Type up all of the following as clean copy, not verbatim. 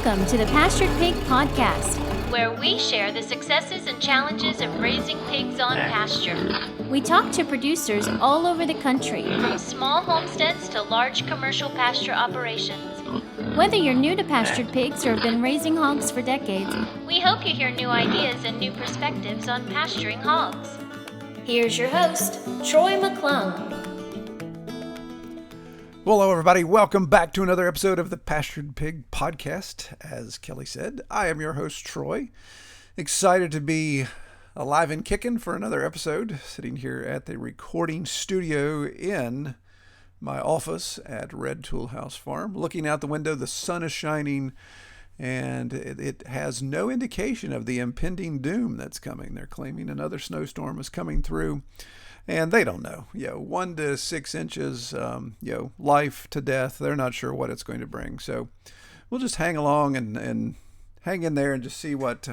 Welcome to the Pastured Pig Podcast, where we share the successes and challenges of raising pigs on pasture. We talk to producers all over the country, From small homesteads to large commercial pasture operations. Whether you're new to pastured pigs or have been raising hogs for decades, we hope you hear new ideas and new perspectives on pasturing hogs. Here's your host, Troy McClung. Well, hello, everybody. Welcome back to another episode of the Pastured Pig Podcast. As Kelly said, I am your host, Troy. Excited to be alive and kicking for another episode, sitting here at the recording studio in my office at Red Tool House Farm. Looking out the window, the sun is shining, and it has no indication of the impending doom that's coming. They're claiming another snowstorm is coming through. And they don't know, 1 to 6 inches, life to death. They're not sure what it's going to bring. So we'll just hang along and hang in there and just see what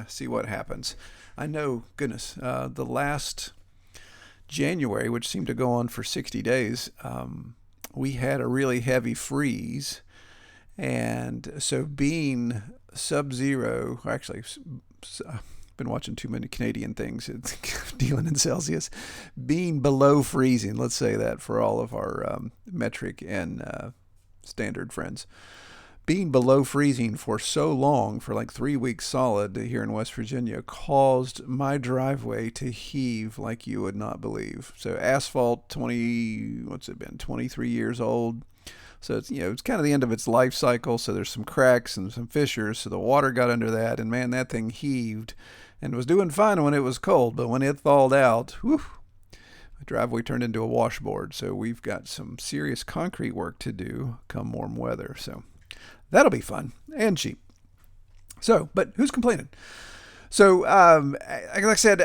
happens. I know, goodness, the last January, which seemed to go on for 60 days, we had a really heavy freeze. And so being sub-zero, actually, been watching too many Canadian things. It's dealing in Celsius, being below freezing. Let's say that for all of our metric and standard friends, being below freezing for so long, for like 3 weeks solid here in West Virginia, caused my driveway to heave like you would not believe. So asphalt, 23 years old. So it's, it's kind of the end of its life cycle. So there's some cracks and some fissures. So the water got under that, and man, that thing heaved and was doing fine when it was cold. But when it thawed out, whew, the driveway turned into a washboard. So we've got some serious concrete work to do come warm weather. So that'll be fun and cheap. So, but who's complaining? So, like I said,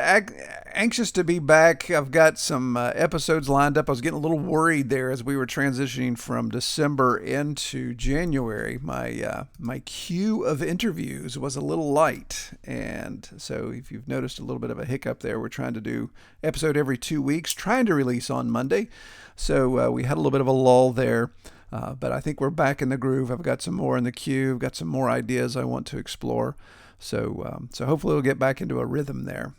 anxious to be back. I've got some episodes lined up. I was getting a little worried there as we were transitioning from December into January. My queue of interviews was a little light. And so if you've noticed a little bit of a hiccup there, we're trying to do episode every 2 weeks, trying to release on Monday. So we had a little bit of a lull there. But I think we're back in the groove. I've got some more in the queue. I've got some more ideas I want to explore. So hopefully we'll get back into a rhythm there.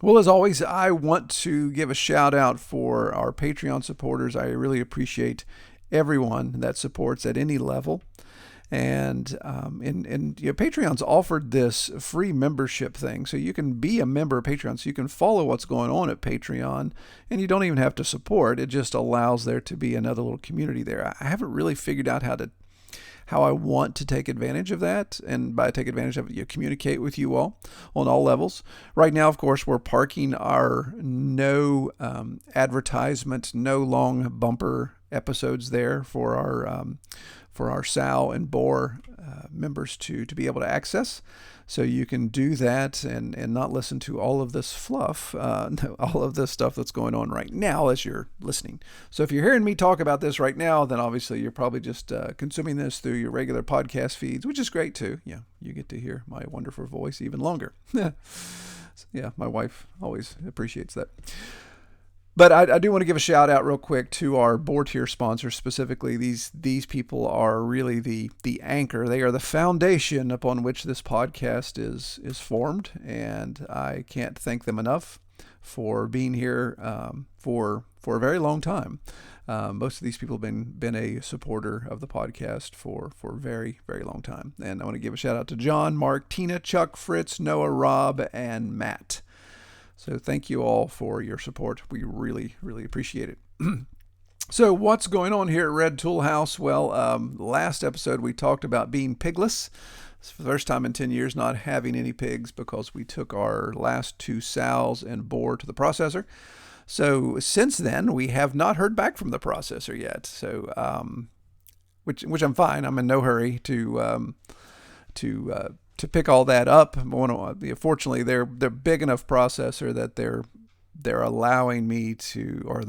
Well, as always, I want to give a shout out for our Patreon supporters. I really appreciate everyone that supports at any level. And Patreon's offered this free membership thing. So you can be a member of Patreon. So you can follow what's going on at Patreon, and you don't even have to support. It just allows there to be another little community there. I haven't really figured out how I want to take advantage of that. And by take advantage of it, communicate with you all on all levels. Right now, of course, we're parking our no advertisement, no long bumper episodes there for our sow and boar members to be able to access. So you can do that and not listen to all of this fluff, all of this stuff that's going on right now as you're listening. So if you're hearing me talk about this right now, then obviously you're probably just consuming this through your regular podcast feeds, which is great too. Yeah, you get to hear my wonderful voice even longer. Yeah, my wife always appreciates that. But I do want to give a shout out real quick to our board tier sponsors. Specifically, these people are really the anchor. They are the foundation upon which this podcast is formed, and I can't thank them enough for being here for a very long time. Most of these people have been a supporter of the podcast for a very, very long time. And I want to give a shout out to John, Mark, Tina, Chuck, Fritz, Noah, Rob, and Matt. So thank you all for your support. We really, really appreciate it. So what's going on here at Red Tool House? Well, last episode we talked about being pigless. It's the first time in 10 years not having any pigs because we took our last 2 sows and boar to the processor. So since then, we have not heard back from the processor yet. So, which I'm fine. I'm in no hurry to pick all that up. Fortunately, they're big enough processor that they're allowing me to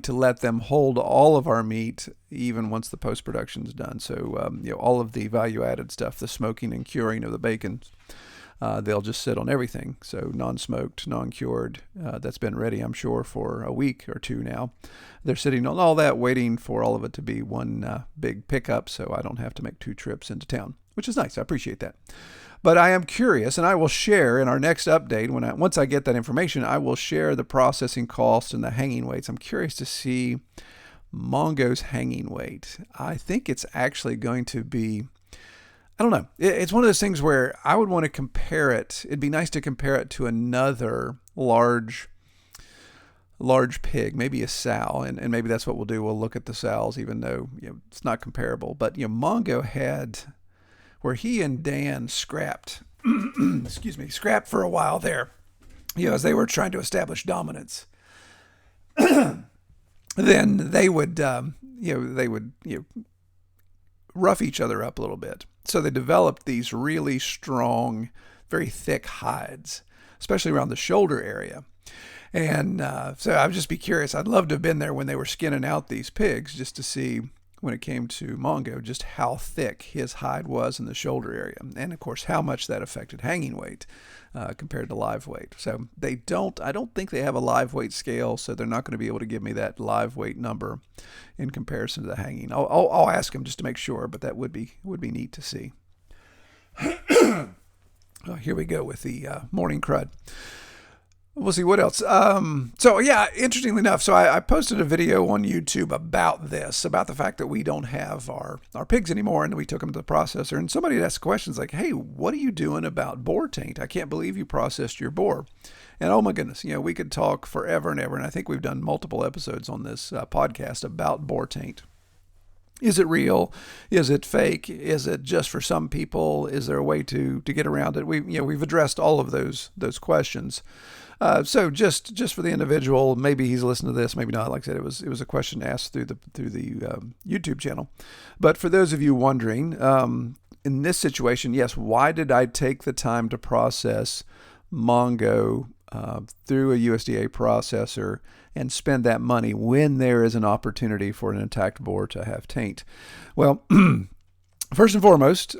let them hold all of our meat even once the post-production's done. So all of the value-added stuff, the smoking and curing of the bacon, they'll just sit on everything. So non-smoked, non-cured, that's been ready, I'm sure, for a week or 2 now. They're sitting on all that, waiting for all of it to be one big pickup, so I don't have to make 2 trips into town. which is nice. I appreciate that. But I am curious, and I will share in our next update, once I get that information, I will share the processing cost and the hanging weights. I'm curious to see Mongo's hanging weight. I think it's actually going to be, I don't know. It's one of those things where I would want to compare it. It'd be nice to compare it to another large pig, maybe a sow, and maybe that's what we'll do. We'll look at the sows, even though it's not comparable. But Mongo had, where he and Dan scrapped, scrapped for a while there, as they were trying to establish dominance. Then they would, rough each other up a little bit. So they developed these really strong, very thick hides, especially around the shoulder area. And so I'd just be curious. I'd love to have been there when they were skinning out these pigs, just to see, when it came to Mongo, just how thick his hide was in the shoulder area. And of course, how much that affected hanging weight compared to live weight. So I don't think they have a live weight scale, so they're not going to be able to give me that live weight number in comparison to the hanging. I'll ask them just to make sure, but that would be neat to see. Here we go with the morning crud. We'll see what else. So yeah, interestingly enough, so I posted a video on YouTube about this, about the fact that we don't have our pigs anymore, and we took them to the processor. And somebody asked questions like, "Hey, what are you doing about boar taint? I can't believe you processed your boar." And oh my goodness, we could talk forever and ever. And I think we've done multiple episodes on this podcast about boar taint. Is it real? Is it fake? Is it just for some people? Is there a way to get around it? We've addressed all of those questions. So just for the individual, maybe he's listened to this, maybe not. Like I said, it was a question asked through the YouTube channel. But for those of you wondering, in this situation, yes, why did I take the time to process Mongo through a USDA processor and spend that money when there is an opportunity for an intact boar to have taint? Well, first and foremost,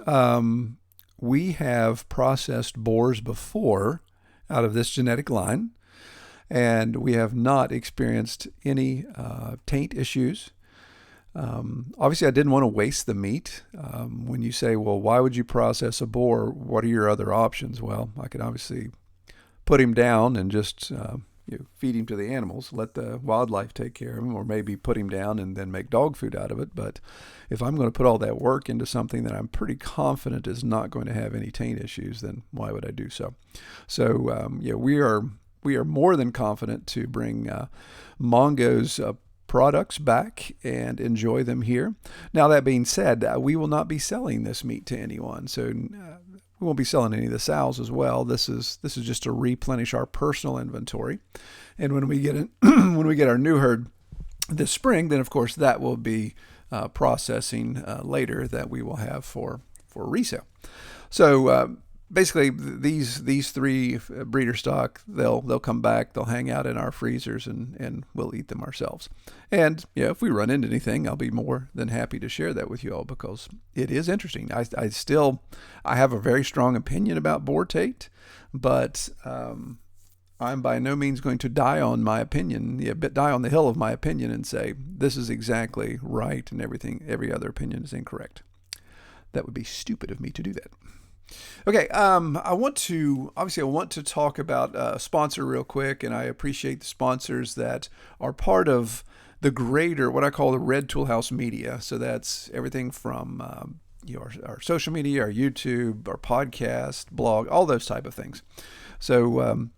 we have processed boars before out of this genetic line, and we have not experienced any taint issues. Obviously, I didn't want to waste the meat. When you say, well, why would you process a boar? What are your other options? Well, I could obviously put him down and just feed him to the animals, let the wildlife take care of him, or maybe put him down and then make dog food out of it. But if I'm going to put all that work into something that I'm pretty confident is not going to have any taint issues, then why would I do so? So we are more than confident to bring Mongo's products back and enjoy them here. Now, that being said, we will not be selling this meat to anyone. So we won't be selling any of the sows as well. This is just to replenish our personal inventory. And when we get our new herd this spring, then of course that will be processing later that we will have for resale. So basically, these three breeder stock, they'll come back, they'll hang out in our freezers, and we'll eat them ourselves. And if we run into anything, I'll be more than happy to share that with you all, because it is interesting. I have a very strong opinion about boar taint, but I'm by no means going to die on my opinion, die on the hill of my opinion and say this is exactly right and every other opinion is incorrect. That would be stupid of me to do that. Okay, I want to talk about a sponsor real quick, and I appreciate the sponsors that are part of the greater, what I call the Red Toolhouse media. So that's everything from our social media, our YouTube, our podcast, blog, all those type of things. So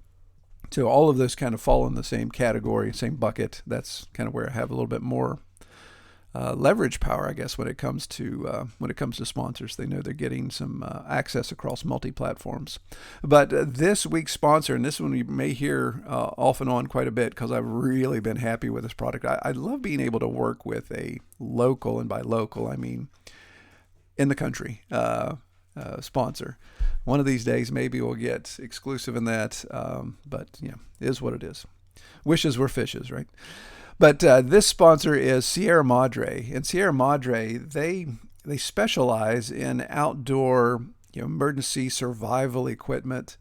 all of those kind of fall in the same category, same bucket. That's kind of where I have a little bit more leverage power, I guess, when it comes to sponsors. They know they're getting some access across multi-platforms. But this week's sponsor, and this one you may hear off and on quite a bit, because I've really been happy with this product. I love being able to work with a local, and by local I mean in the country, sponsor. One of these days maybe we'll get exclusive in that, but it is what it is. Wishes were fishes, right? But this sponsor is Sierra Madre, and Sierra Madre, they specialize in outdoor emergency survival equipment.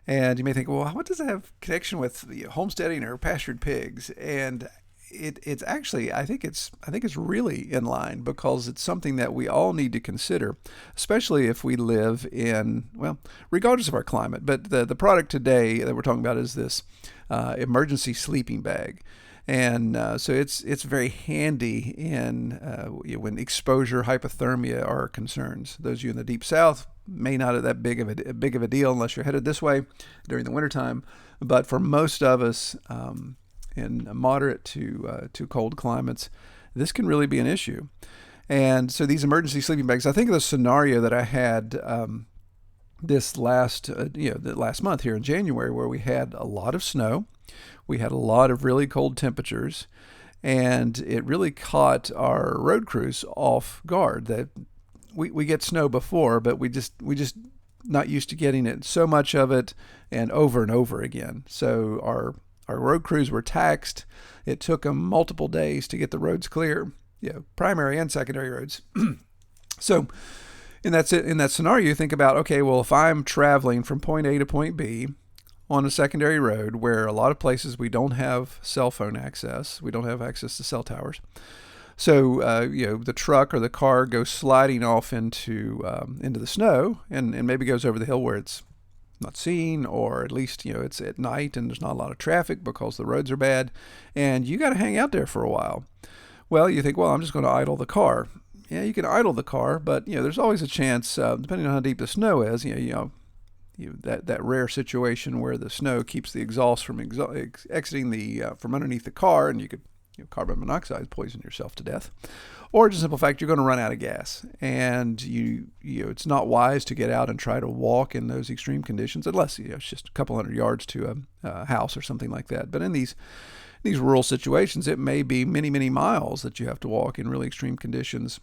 And you may think, well, what does that have connection with homesteading or pastured pigs? And it's actually, I think it's really in line, because it's something that we all need to consider, especially if we live in, well, regardless of our climate. But the product today that we're talking about is this emergency sleeping bag. And so it's very handy in when exposure, hypothermia are concerns. Those of you in the deep south may not have that big of a deal unless you're headed this way during the wintertime. But for most of us in moderate to cold climates, this can really be an issue. And so these emergency sleeping bags, I think of the scenario that I had this last month here in January, where we had a lot of snow. We had a lot of really cold temperatures, and it really caught our road crews off guard. That we get snow before, but we just not used to getting it, so much of it, and over again. So our road crews were taxed. It took them multiple days to get the roads clear, primary and secondary roads. So in that scenario, you think about, okay, well, if I'm traveling from point A to point B on a secondary road where a lot of places we don't have cell phone access, we don't have access to cell towers. So, the truck or the car goes sliding off into the snow and maybe goes over the hill where it's not seen, or at least, it's at night and there's not a lot of traffic because the roads are bad, and you got to hang out there for a while. Well, you think, well, I'm just going to idle the car. Yeah, you can idle the car, but, there's always a chance, depending on how deep the snow is, that rare situation where the snow keeps the exhaust from exiting from underneath the car, and you could carbon monoxide poison yourself to death, or just simple fact you're going to run out of gas, and it's not wise to get out and try to walk in those extreme conditions unless it's just a couple hundred yards to a house or something like that. But in these rural situations, it may be many miles that you have to walk in really extreme conditions,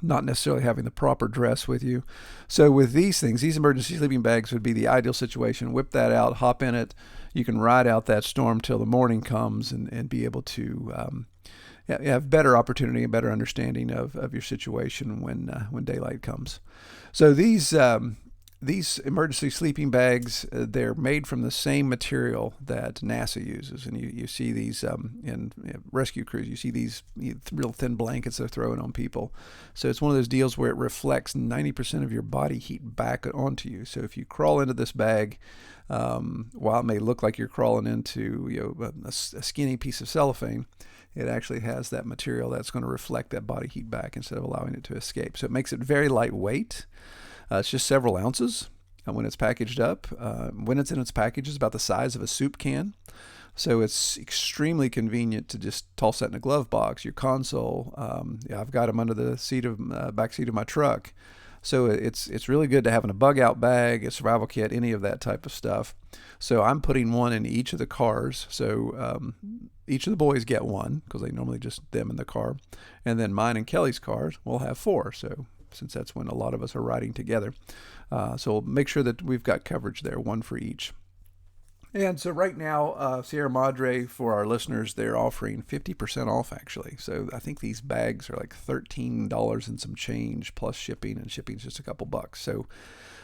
not necessarily having the proper dress with you. So with these things, these emergency sleeping bags would be the ideal situation. Whip that out, hop in it. You can ride out that storm till the morning comes and be able to have better opportunity and better understanding of your situation when daylight comes. So these emergency sleeping bags, they're made from the same material that NASA uses. And you see these in rescue crews, you see these real thin blankets they're throwing on people. So it's one of those deals where it reflects 90% of your body heat back onto you. So if you crawl into this bag, while it may look like you're crawling into a skinny piece of cellophane, it actually has that material that's going to reflect that body heat back instead of allowing it to escape. So it makes it very lightweight. It's just several ounces when it's packaged up. When it's in its package, it's about the size of a soup can. So it's extremely convenient to just toss that in a glove box. Your console, I've got them under the back seat of my truck. So it's really good to have in a bug out bag, a survival kit, any of that type of stuff. So I'm putting one in each of the cars. So each of the boys get one because they normally just them in the car. And then mine and Kelly's cars will have 4. So since that's when a lot of us are riding together. So we'll make sure that we've got coverage there, one for each. And so right now, Sierra Madre, for our listeners, they're offering 50% off, actually. So I think these bags are like $13 and some change plus shipping, and shipping's just a couple bucks. So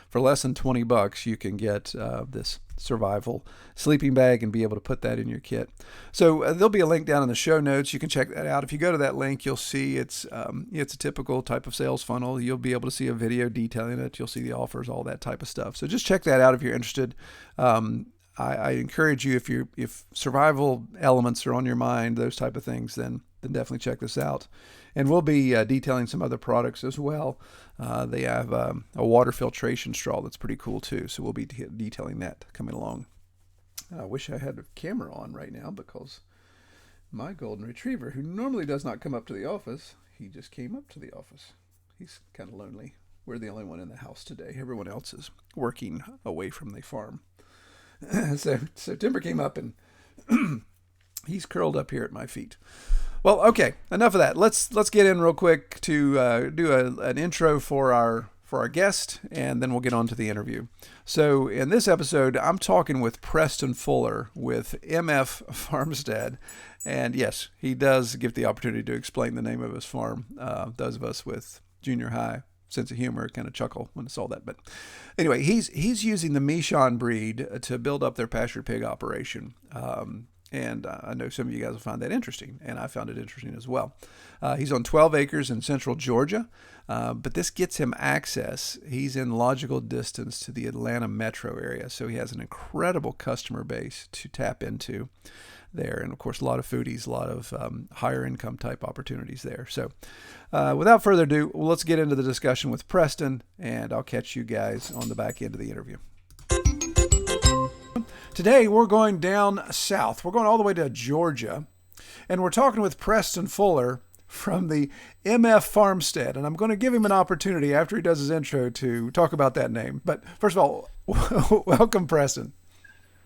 for less than $20, you can get this survival sleeping bag and be able to put that in your kit. So there'll be a link down in the show notes. You can check that out. If you go to that link, you'll see it's a typical type of sales funnel. You'll be able to see a video detailing it. You'll see the offers, all that type of stuff. So just check that out if you're interested. I encourage you, if survival elements are on your mind, those type of things, then definitely check this out. And we'll be detailing some other products as well. They have a water filtration straw that's pretty cool too, so we'll be detailing that coming along. I wish I had a camera on right now because my golden retriever, who normally does not come up to the office, he just came up to the office. He's kind of lonely. We're the only one in the house today. Everyone else is working away from the farm. So Timber came up and he's curled up here at my feet. Well, okay, enough of that. Let's get in real quick to do an intro for our guest, and then we'll get on to the interview. So in this episode, I'm talking with Preston Fuller with MF Farmstead. And yes, he does give the opportunity to explain the name of his farm. Those of us with junior high sense of humor kind of chuckle when I saw that. But anyway, he's using the Meishan breed to build up their pastured pig operation. And I know some of you guys will find that interesting, and I found it interesting as well. He's on 12 acres in central Georgia, but this gets him access. He's in logical distance to the Atlanta metro area, so he has an incredible customer base to tap into there. And, of course, a lot of foodies, a lot of higher income type opportunities there. So without further ado, let's get into the discussion with Preston, and I'll catch you guys on the back end of the interview. Today, we're going down south. We're going all the way to Georgia, and we're talking with Preston Fuller from the MF Farmstead, and I'm going to give him an opportunity after he does his intro to talk about that name. But first of all, welcome, Preston.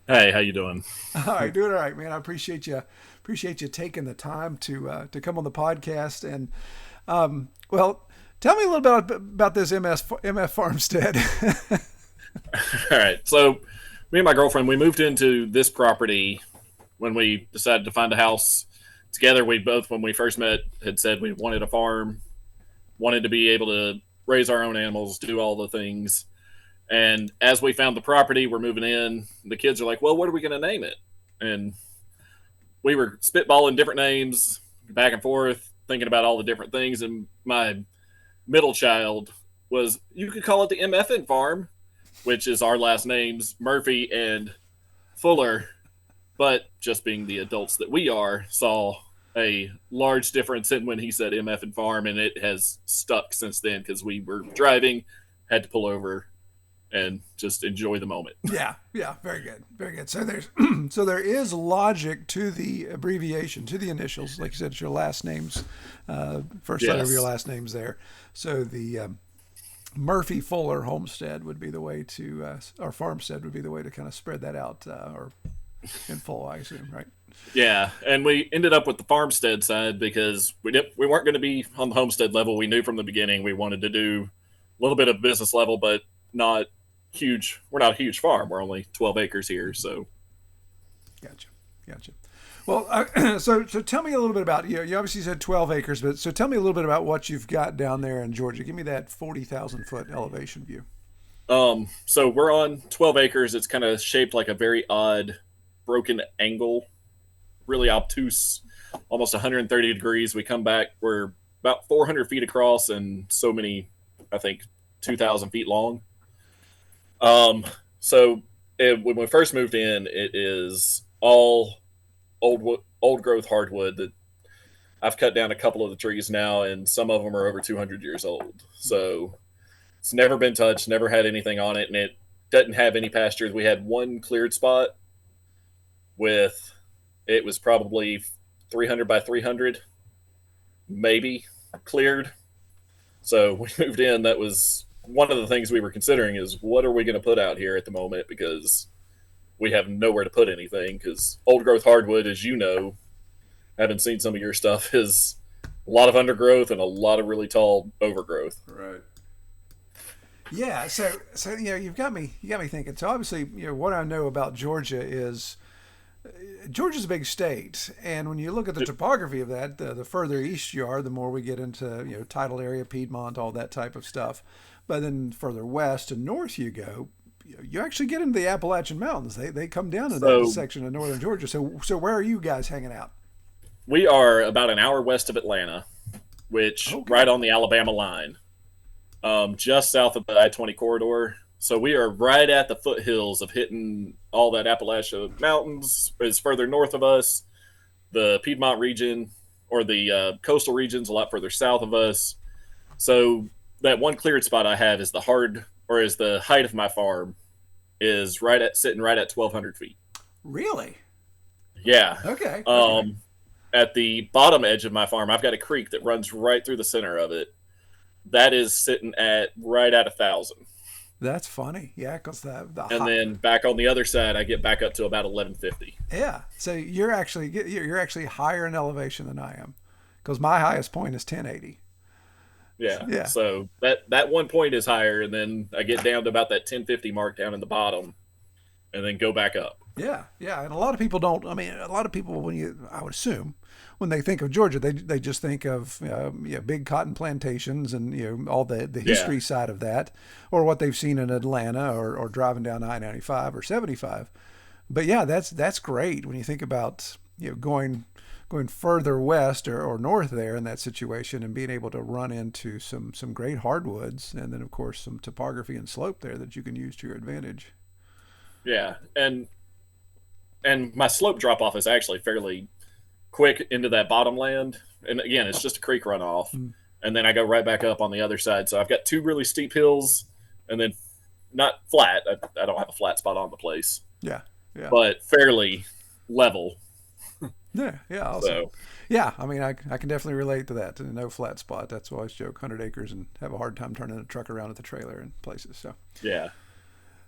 Hey, how you doing? All right, doing all right, man. I appreciate you taking the time to come on the podcast. And well, tell me a little bit about this MF Farmstead. All right, so me and my girlfriend, we moved into this property when we decided to find a house together. We both, when we first met, had said we wanted a farm, wanted to be able to raise our own animals, do all the things. And as we found the property, we're moving in. The kids are like, well, what are we going to name it? And we were spitballing different names back and forth, thinking about all the different things. And my middle child was, you could call it the MF Farm, which is our last names, Murphy and Fuller. But just being the adults that we are, saw a large difference in when he said MF Farm, and it has stuck since then because we were driving, had to pull over, and just enjoy the moment. Yeah, very good, very good. So there is logic to the abbreviation, to the initials. Like you said, it's your last names, first letter of your last names there. So the Murphy Fuller Homestead would be the way to, or Farmstead would be the way to kind of spread that out, or in full, I assume, right? Yeah, and we ended up with the Farmstead side because we weren't going to be on the Homestead level. We knew from the beginning we wanted to do a little bit of business level, but not huge. We're not a huge farm. We're only 12 acres here, so. Gotcha. Well, so tell me a little bit about, you obviously said 12 acres, but so tell me a little bit about what you've got down there in Georgia. Give me that 40,000 foot elevation view. So we're on 12 acres. It's kind of shaped like a very odd broken angle, really obtuse, almost 130 degrees. We come back, we're about 400 feet across and so many, I think 2,000 feet long. When we first moved in, it is all old growth hardwood that I've cut down a couple of the trees now, and some of them are over 200 years old. So it's never been touched, never had anything on it, and it doesn't have any pastures. We had one cleared spot it was probably 300 by 300, maybe cleared. So we moved in. That was one of the things we were considering is what are we going to put out here at the moment, because we have nowhere to put anything, because old growth hardwood, as you know, having seen some of your stuff, is a lot of undergrowth and a lot of really tall overgrowth. Right. Yeah. So you've got me thinking. So obviously, what I know about Georgia is Georgia's a big state, and when you look at the topography of that, the further east you are, the more we get into tidal area, Piedmont, all that type of stuff. But then further west and north you go, you actually get into the Appalachian Mountains. They come down in that section of northern Georgia. So where are you guys hanging out? We are about an hour west of Atlanta, which right on the Alabama line, just south of the I-20 corridor. So we are right at the foothills of hitting all that Appalachian Mountains. Is further north of us. The Piedmont region or the coastal region's a lot further south of us. So that one cleared spot I have is the height of my farm is sitting right at 1,200 feet. Really? Yeah. Okay. At the bottom edge of my farm, I've got a creek that runs right through the center of it. That is sitting right at 1,000. That's funny. Yeah, because then back on the other side, I get back up to about 1,150. Yeah. So you're actually higher in elevation than I am, because my highest point is 1080. Yeah. So that one point is higher, and then I get down to about that 1050 mark down in the bottom, and then go back up. Yeah. And a lot of people don't. I mean, a lot of people, I would assume, when they think of Georgia, they just think of big cotton plantations and all the history side of that, or what they've seen in Atlanta or driving down I-95 or 75. But yeah, that's great when you think about going further west or north there in that situation, and being able to run into some great hardwoods, and then of course some topography and slope there that you can use to your advantage. Yeah, and my slope drop off is actually fairly quick into that bottom land, and again, it's just a creek runoff, and then I go right back up on the other side. So I've got two really steep hills, and then not flat. I don't have a flat spot on the place, Yeah, yeah, but fairly level. yeah. Awesome. So Yeah, I mean, I can definitely relate to that. To no flat spot. That's why I always joke 100 acres and have a hard time turning a truck around at the trailer in places. So yeah,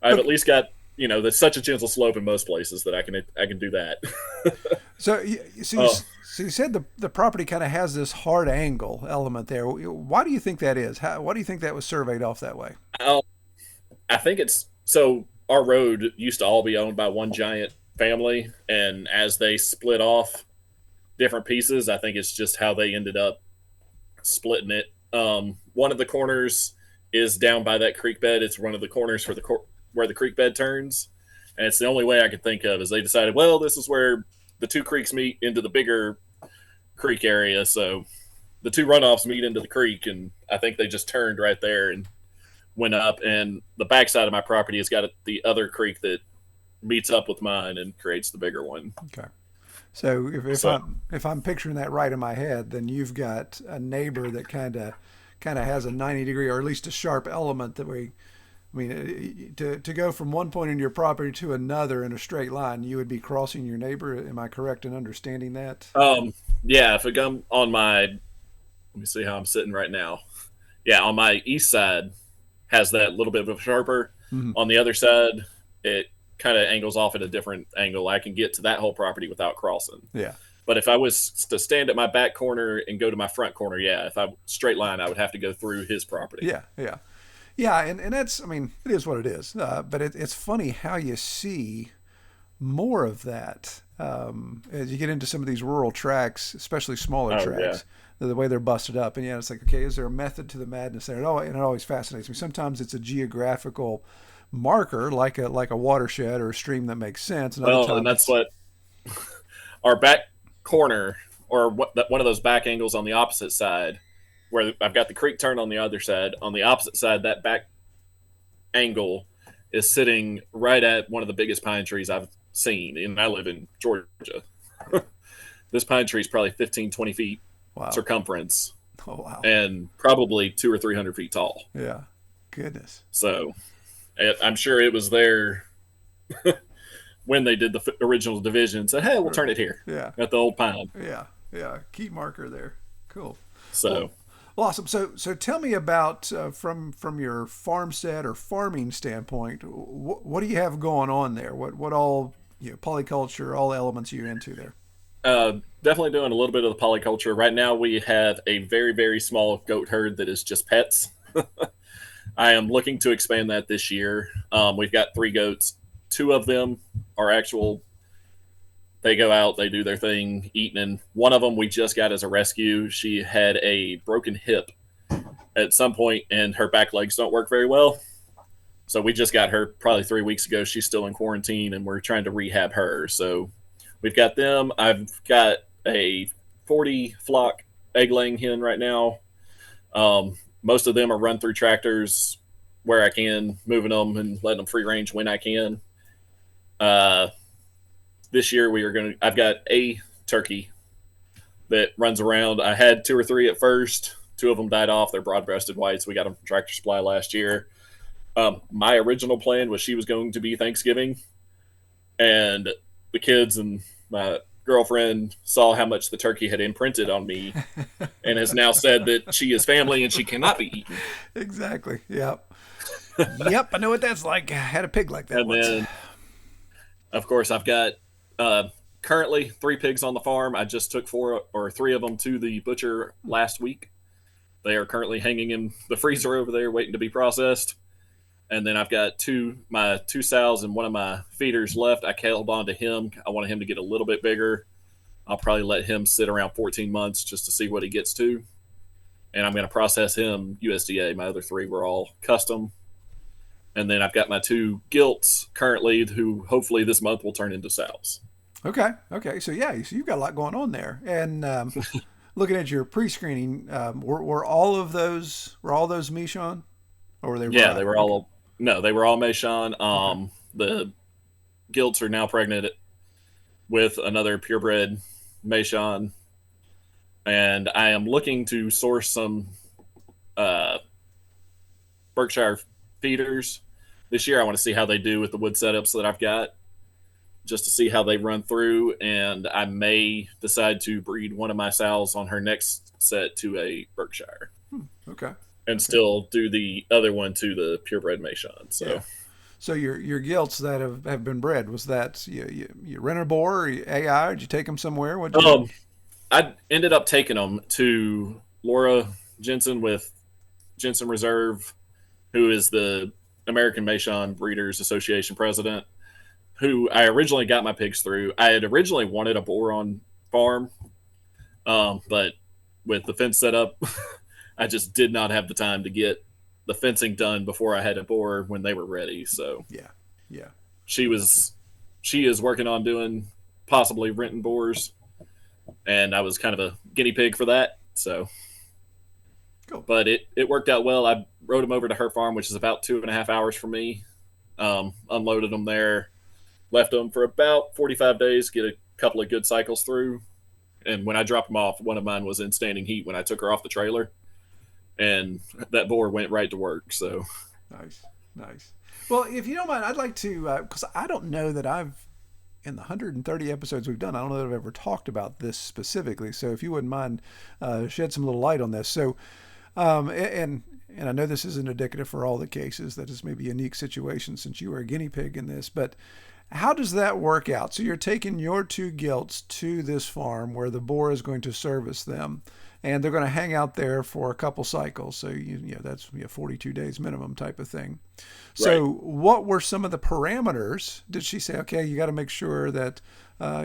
I've at least got there's such a gentle slope in most places that I can do that. So you said the property kind of has this hard angle element there. Why do you think that is? Why do you think that was surveyed off that way? I think it's so our road used to all be owned by one giant family, and as they split off different pieces, I think it's just how they ended up splitting it. One of the corners is down by that creek bed. It's one of the corners for where the creek bed turns, and it's the only way I could think of is they decided, well, this is where the two creeks meet into the bigger creek area, so the two runoffs meet into the creek, and I think they just turned right there and went up. And the backside of my property has got the other creek that meets up with mine and creates the bigger one. Okay. So if I'm picturing that right in my head, then you've got a neighbor that kind of has a 90-degree, or at least a sharp element that to go from one point in your property to another in a straight line, you would be crossing your neighbor. Am I correct in understanding that? Yeah, if I come on let me see how I'm sitting right now. Yeah, on my east side has that little bit of a sharper. Mm-hmm. On the other side, it kind of angles off at a different angle. I can get to that whole property without crossing. Yeah. But if I was to stand at my back corner and go to my front corner, yeah, if I straight line, I would have to go through his property. Yeah, yeah. Yeah, and that's, I mean, it is what it is. But it's funny how you see more of that as you get into some of these rural tracks, especially smaller tracks, the way they're busted up. And it's like, okay, is there a method to the madness there? And it always fascinates me. Sometimes it's a geographical marker, like a watershed or a stream that makes sense. And that's what our back corner, or one of those back angles on the opposite side, where I've got the creek turn on the other side. On the opposite side, that back angle is sitting right at one of the biggest pine trees I've seen, and I live in Georgia. This pine tree is probably 15, 20 feet circumference. Oh, wow. And probably 200 or 300 feet tall. Yeah. Goodness. So I'm sure it was there when they did the original division. Said, hey, we'll turn it here. Yeah. At the old pine. Yeah. Yeah. Key marker there. Cool. So. Well, awesome. So tell me about from your farmstead or farming standpoint, what do you have going on there? What all polyculture, all elements you're into there? Definitely doing a little bit of the polyculture. Right now we have a very, very small goat herd that is just pets. I am looking to expand that this year. We've got 3 goats. 2 of them are actual. They go out, they do their thing, eating. And one of them we just got as a rescue. She had a broken hip at some point, and her back legs don't work very well. So we just got her probably 3 weeks ago. She's still in quarantine, and we're trying to rehab her. So we've got them. I've got a 40 flock egg-laying hen right now. Most of them are run through tractors where I can, moving them and letting them free range when I can. This year I've got a turkey that runs around. I had 2 or 3 at first. 2 of them died off. They're broad-breasted whites. We got them from Tractor Supply last year. My original plan was she was going to be Thanksgiving, and the kids and my girlfriend saw how much the turkey had imprinted on me and has now said that she is family and she cannot be eaten. Exactly. Yep. Yep. I know what that's like. I had a pig like that and once. Then, of course, I've got currently 3 pigs on the farm. I just took 4 or 3 of them to the butcher last week. They are currently hanging in the freezer over there waiting to be processed. And then I've got my 2 sows and one of my feeders left. I held on to him. I wanted him to get a little bit bigger. I'll probably let him sit around 14 months just to see what he gets to. And I'm going to process him USDA. My other 3 were all custom. And then I've got my 2 gilts currently who hopefully this month will turn into sows. Okay. Okay. So yeah, so you've got a lot going on there. And looking at your pre-screening, were all those Meishan, or were they Yeah, they variety? were Okay. all no, they were all Meishan. Okay. The gilts are now pregnant with another purebred Meishan, and I am looking to source some uh, Berkshire feeders this year. I want to see how they do with the wood setups that I've got, just to see how they run through, and I may decide to breed one of my sows on her next set to a Berkshire, Okay. and Okay. still do the other one to the purebred Meishan. Yeah. So, So your gilts that have been bred, was that you rent a boar, or AI? Or did you take them somewhere? What'd you do? um, I ended up taking them to Laura Jensen with Jensen Reserve, who is the American Meishan Breeders Association president, who I originally got my pigs through. I had originally wanted a boar on farm, but with the fence set up, I just did not have the time to get the fencing done before I had a boar when they were ready. So Yeah. Yeah. she was, she is working on doing possibly renting boars, and I was kind of a guinea pig for that. So, Cool. but it worked out well. I rode them over to her farm, which is about 2.5 hours from me. Unloaded them there, left them for about 45 days, get a couple of good cycles through. And when I dropped them off, one of mine was in standing heat when I took her off the trailer, and that boar went right to work. So, Nice. Nice. Well, if you don't mind, I'd like to, because I don't know that I've, in the 130 episodes we've done, I don't know that I've ever talked about this specifically. So if you wouldn't mind, shed some little light on this. So, and I know this isn't indicative for all the cases. That is maybe a unique situation since you were a guinea pig in this. But how does that work out? So you're taking your two gilts to this farm where the boar is going to service them, and they're going to hang out there for a couple cycles. So that's 42 days minimum type of thing. right. So what were some of the parameters? Did she say, okay, you got to make sure that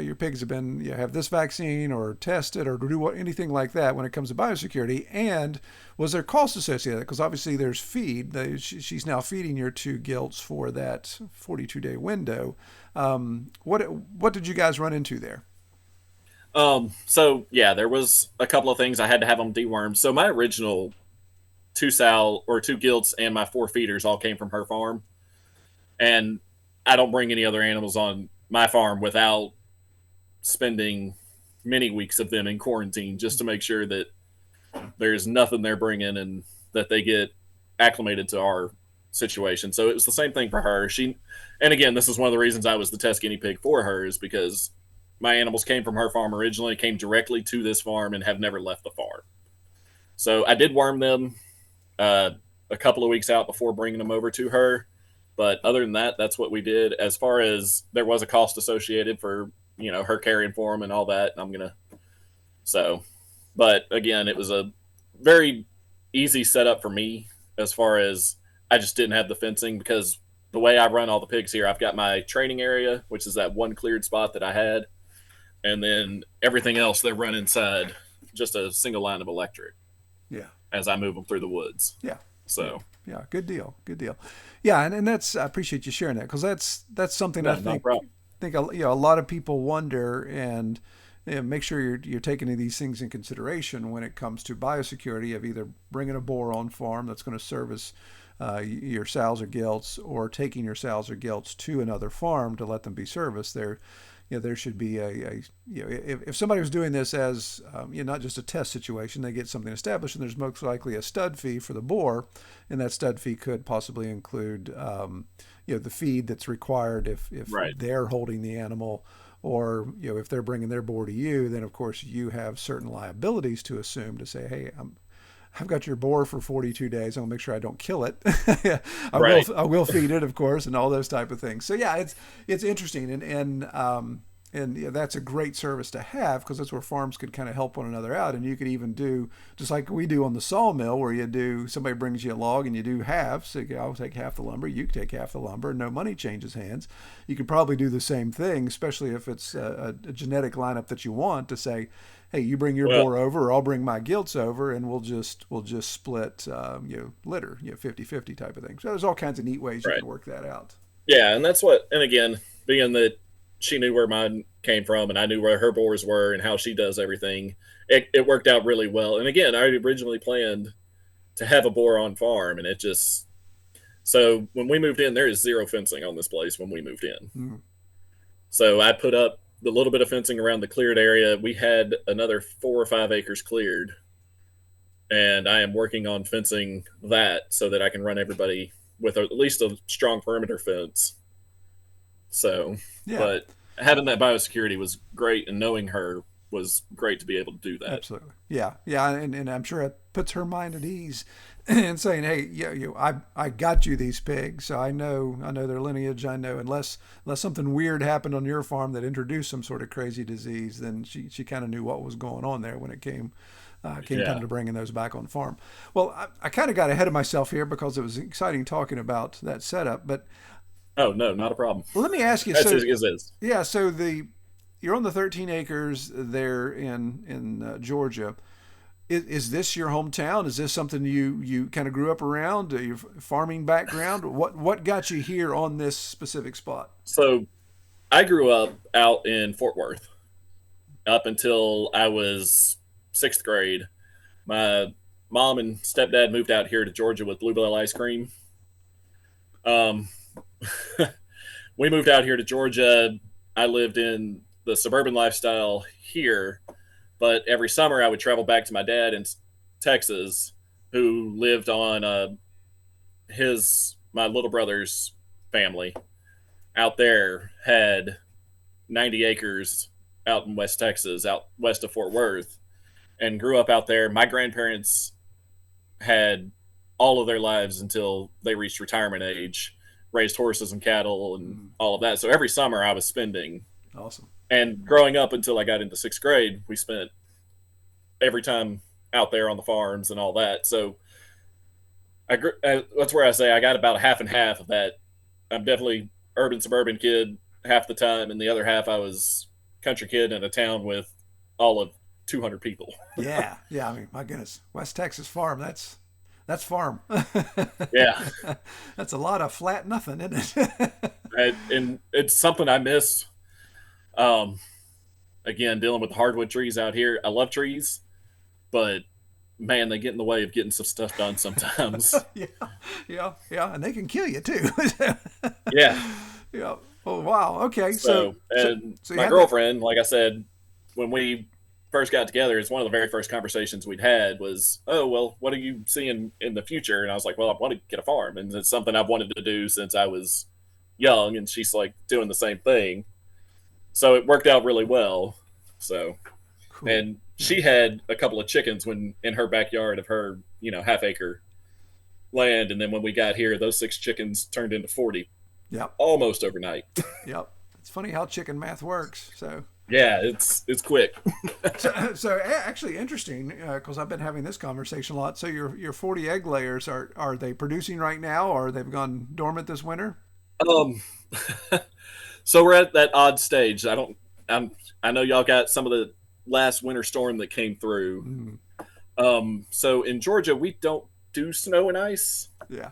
your pigs have been have this vaccine or tested or do anything like that when it comes to biosecurity? And was there cost associated? Because obviously there's feed. She's now feeding your two gilts for that 42-day window. What did you guys run into there? So yeah, there was a couple of things I had to have them dewormed. So my original two sow or two gilts and my four feeders all came from her farm, and I don't bring any other animals on my farm without spending many weeks of them in quarantine just to make sure that there's nothing they're bringing and that they get acclimated to our situation. So it was the same thing for her. And again, this is one of the reasons I was the test guinea pig for her, is because my animals came from her farm originally, came directly to this farm, and have never left the farm. So I did worm them uh, a couple of weeks out before bringing them over to her. But other than that, that's what we did. As far as there was a cost associated for her caring for them and all that, I'm gonna so. But again, it was a very easy setup for me as far as I just didn't have the fencing, because the way I run all the pigs here, I've got my training area, which is that one cleared spot that I had, and then everything else they run inside just a single line of electric Yeah. as I move them through the woods. Yeah. Yeah. So Yeah. Good deal. Good deal. Yeah, and that's, I appreciate you sharing that, because that's something I no, no think problem. a lot of people wonder, and make sure you're taking these things in consideration when it comes to biosecurity of either bringing a boar on farm that's going to service your sows or gilts, or taking your sows or gilts to another farm to let them be serviced. There should be if somebody was doing this as not just a test situation, they get something established, and there's most likely a stud fee for the boar, and that stud fee could possibly include the feed that's required if Right. they're holding the animal, or if they're bringing their boar to you, then of course you have certain liabilities to assume to say, hey, I've got your boar for 42 days. I'll make sure I don't kill it. I will. Right. I will feed it, of course, and all those type of things. So yeah, it's interesting, and that's a great service to have, because that's where farms could kind of help one another out, and you could even do just like we do on the sawmill, where somebody brings you a log and you do half. So I'll take half the lumber, you take half the lumber, and no money changes hands. You could probably do the same thing, especially if it's a genetic lineup that you want to say, hey, you bring your Well, boar over, or I'll bring my gilts over, and we'll just split litter, 50-50 type of thing. So there's all kinds of neat ways you right. can work that out. Yeah, and that's what. And again, being that she knew where mine came from, and I knew where her boars were and how she does everything. It worked out really well. And again, I originally planned to have a boar on farm, and it just so when we moved in, there is zero fencing on this place when we moved in. Mm. So I put up the little bit of fencing around the cleared area. We had another 4 or 5 acres cleared, and I am working on fencing that so that I can run everybody with at least a strong perimeter fence. So, Yeah. but having that biosecurity was great, and knowing her was great to be able to do that. Absolutely. Yeah. Yeah. And I'm sure it puts her mind at ease and saying, hey, yeah, I got you these pigs. So I know their lineage. I know unless something weird happened on your farm that introduced some sort of crazy disease, then she kind of knew what was going on there when it came time to bringing those back on farm. Well, I kind of got ahead of myself here because it was exciting talking about that setup, but oh no, not a problem. let me ask you. That's So, is. yeah, so you're on the 13 acres there in Georgia. Is this your hometown? Is this something you kind of grew up around? Your farming background? What got you here on this specific spot? So I grew up out in Fort Worth up until I was 6th grade. My mom and stepdad moved out here to Georgia with Bluebell ice cream. We moved out here to Georgia. I lived in the suburban lifestyle here, but every summer I would travel back to my dad in Texas, who lived on my little brother's family out there had 90 acres out in West Texas, out west of Fort Worth, and grew up out there. My grandparents had all of their lives until they reached retirement age, raised horses and cattle and all of that. So every summer I was spending. Awesome. And growing up until I got into 6th grade, we spent every time out there on the farms and all that. So that's where I say I got about a half and half of that. I'm definitely urban suburban kid half the time, and the other half I was country kid in a town with all of 200 people. Yeah. I mean, my goodness, West Texas farm. That's farm. Yeah. That's a lot of flat nothing, isn't it? And it's something I miss. Again, dealing with hardwood trees out here. I love trees, but man, they get in the way of getting some stuff done sometimes. Yeah, and they can kill you too. Yeah. Yeah. Oh wow. Okay. So my girlfriend, like I said, when we first got together, it's one of the very first conversations we'd had was, oh, well, what are you seeing in the future? And I was like, well, I want to get a farm. And it's something I've wanted to do since I was young. And she's like doing the same thing. So it worked out really well. So, cool. And she had a couple of chickens in her backyard of her, half-acre land. And then when we got here, those 6 chickens turned into 40. Yep. Almost overnight. Yep. It's funny how chicken math works. So. Yeah, it's quick. so actually interesting because I've been having this conversation a lot. So your 40 egg layers are they producing right now, or they've gone dormant this winter? So we're at that odd stage. I know y'all got some of the last winter storm that came through. So in Georgia, we don't do snow and ice. Yeah.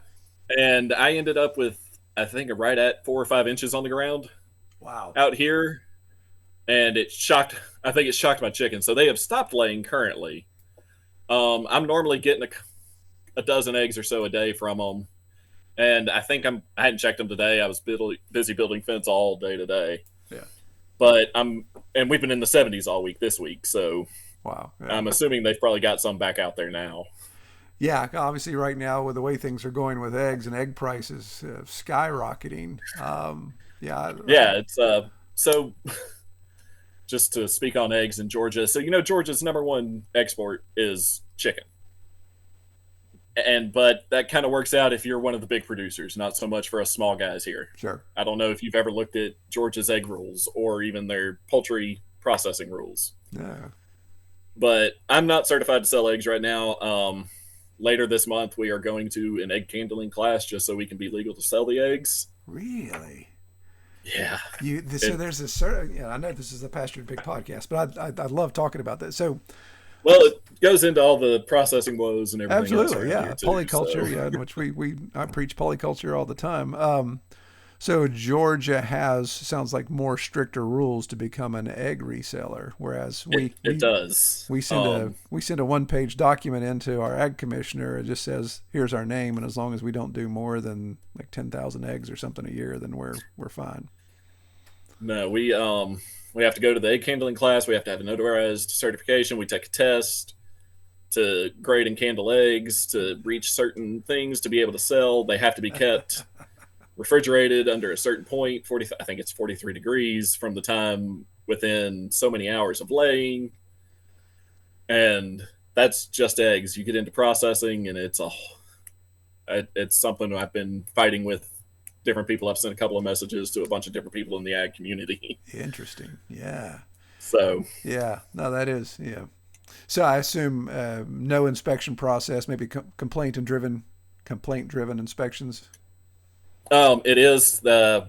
And I ended up with, I think, right at 4 or 5 inches on the ground. Wow. Out here. And it shocked my chickens. So they have stopped laying currently. I'm normally getting a dozen eggs or so a day from them. And I think I hadn't checked them today. I was busy building fence all day today. Yeah. But and we've been in the 70s all week this week. So wow. Yeah. I'm assuming they've probably got some back out there now. Yeah, obviously right now with the way things are going with eggs and egg prices skyrocketing. Yeah, it's so just to speak on eggs in Georgia. So Georgia's number one export is chicken. But that kind of works out if you're one of the big producers, not so much for us small guys here. Sure. I don't know if you've ever looked at Georgia's egg rules or even their poultry processing rules. Yeah. But I'm not certified to sell eggs right now. Later this month, we are going to an egg handling class just so we can be legal to sell the eggs. Really? Yeah. So there's this certain. I know this is the Pastured Pig podcast, but I love talking about that. So. Well, it goes into all the processing woes and everything. Absolutely, yeah. Too, polyculture, in which I preach polyculture all the time. So Georgia sounds like more stricter rules to become an egg reseller, whereas It does. we send a 1-page document into our ag commissioner. It just says here's our name, and as long as we don't do more than like 10,000 eggs or something a year, then we're fine. No, we have to go to the egg handling class. We have to have a notarized certification. We take a test to grade and candle eggs to reach certain things to be able to sell. They have to be kept refrigerated under a certain point. I think it's 43 degrees from the time within so many hours of laying, and that's just eggs. You get into processing, and it's something I've been fighting with different people. I've sent a couple of messages to a bunch of different people in the ag community. Interesting. Yeah. So Yeah. No, that is. Yeah. So I assume no inspection process, maybe complaint driven inspections. It is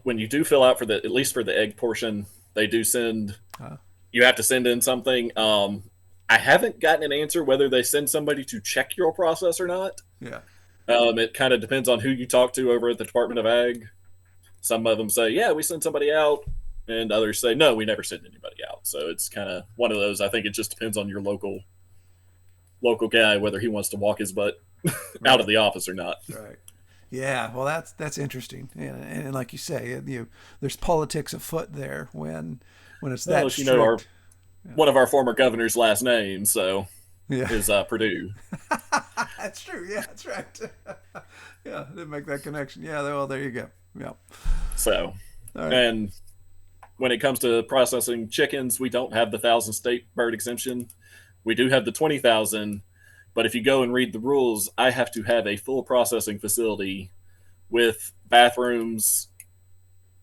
when you do fill out for at least for the egg portion, they do send. You have to send in something. I haven't gotten an answer whether they send somebody to check your process or not. Yeah. It kind of depends on who you talk to over at the Department of Ag. Some of them say, yeah, we send somebody out, and others say, no, we never send anybody out. So it's kind of one of those. I think it just depends on your local guy whether he wants to walk his butt out of the office or not. Right. Yeah. Well, that's interesting, and like you say, there's politics afoot there when it's that strict. One of our former governor's last name, so yeah, is Purdue. That's true. Yeah, that's right. Yeah, I didn't make that connection. Yeah, well, there you go. Yeah. So, right. And when it comes to processing chickens, we don't have the 1,000 state bird exemption. We do have the 20,000, but if you go and read the rules, I have to have a full processing facility with bathrooms,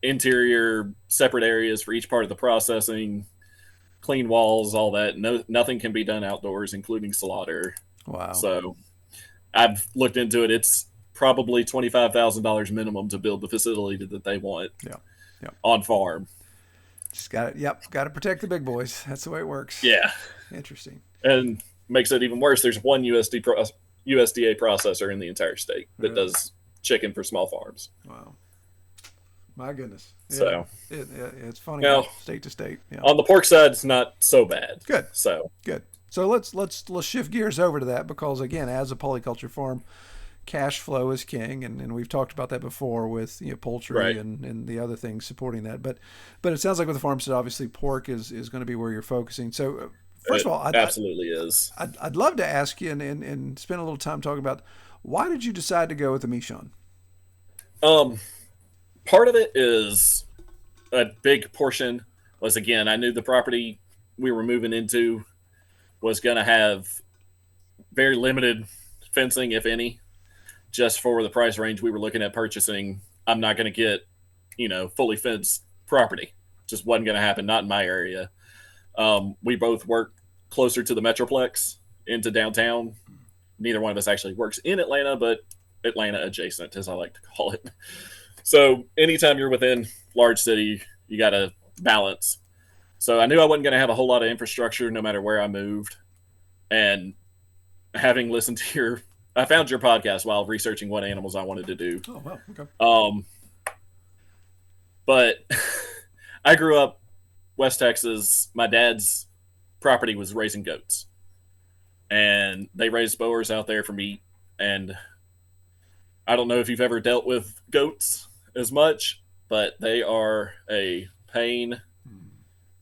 interior, separate areas for each part of the processing, clean walls, all that. No, nothing can be done outdoors, including slaughter. Wow. So I've looked into it. It's probably $25,000 minimum to build the facility that they want. Yeah. On farm. Just got it. Yep. Got to protect the big boys. That's the way it works. Yeah. Interesting. And makes it even worse. There's one USDA processor in the entire state that does chicken for small farms. Wow. My goodness. Yeah. So it's funny. Now, state to state. Yeah. On the pork side, it's not so bad. Good. So good. So let's shift gears over to that, because again, as a polyculture farm, cash flow is king, and we've talked about that before with poultry right. and the other things supporting that. But it sounds like with the farmstead, obviously pork is going to be where you're focusing. So first of all, absolutely is. I'd love to ask you and spend a little time talking about why did you decide to go with the Meishan? Part of it is a big portion was, again, I knew the property we were moving into was going to have very limited fencing, if any, just for the price range we were looking at purchasing. I'm not going to get, fully fenced property. Just wasn't going to happen, not in my area. We both work closer to the Metroplex into downtown. Neither one of us actually works in Atlanta, but Atlanta adjacent, as I like to call it. So anytime you're within large city, you got to balance. So I knew I wasn't going to have a whole lot of infrastructure no matter where I moved. And having listened to I found your podcast while researching what animals I wanted to do. Oh, wow. Okay. But I grew up West Texas. My dad's property was raising goats. And they raised boars out there for meat. And I don't know if you've ever dealt with goats as much, but they are a pain.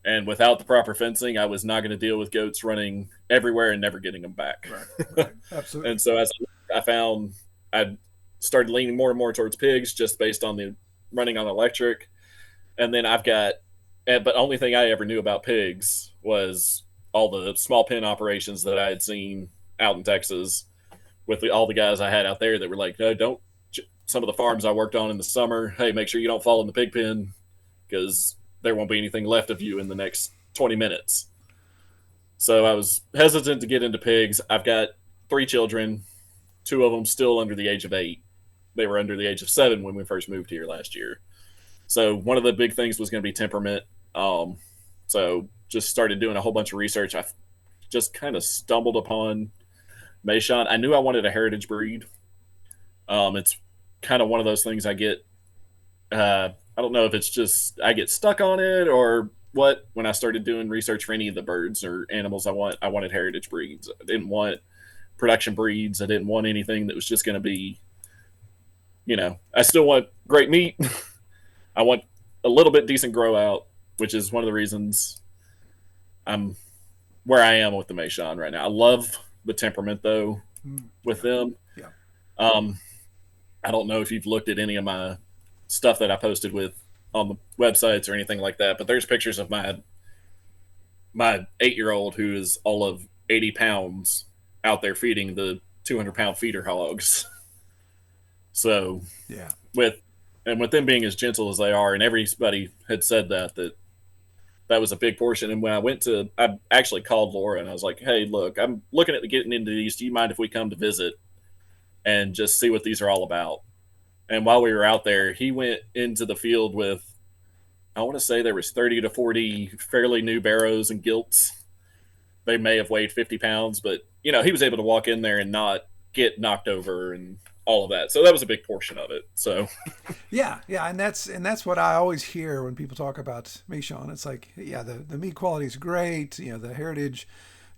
And without the proper fencing, I was not going to deal with goats running everywhere and never getting them back. Right. Absolutely. And so as I found, I started leaning more and more towards pigs just based on the running on electric. And then but only thing I ever knew about pigs was all the small pen operations that I had seen out in Texas with all the guys I had out there that were like, no, don't. Some of the farms I worked on in the summer, hey, make sure you don't fall in the pig pen because there won't be anything left of you in the next 20 minutes. So I was hesitant to get into pigs. I've got 3 children, 2 of them still under the age of 8. They were under the age of 7 when we first moved here last year. So one of the big things was going to be temperament. So just started doing a whole bunch of research. I just kind of stumbled upon Meishan. I knew I wanted a heritage breed. It's kind of one of those things I get I don't know if it's just I get stuck on it or what. When I started doing research for any of the birds or animals I wanted heritage breeds. I didn't want production breeds. I didn't want anything that was just going to be, I still want great meat. I want a little bit decent grow out, which is one of the reasons I'm where I am with the Meishan right now. I love the temperament though with them. Yeah. Um, I don't know if you've looked at any of my stuff that I posted with on the websites or anything like that, but there's pictures of my 8-year-old who is all of 80 pounds out there feeding the 200-pound feeder hogs. So Yeah. with them being as gentle as they are, and everybody had said that was a big portion. And when I actually called Laura and I was like, "Hey, look, I'm looking at getting into these. Do you mind if we come to visit and just see what these are all about?" And while we were out there, he went into the field with, I want to say there was 30 to 40 fairly new barrows and gilts. They may have weighed 50 pounds, but he was able to walk in there and not get knocked over and all of that. So that was a big portion of it. So Yeah, yeah, and that's what I always hear when people talk about Meishan. It's like, yeah, the meat quality is great. The heritage,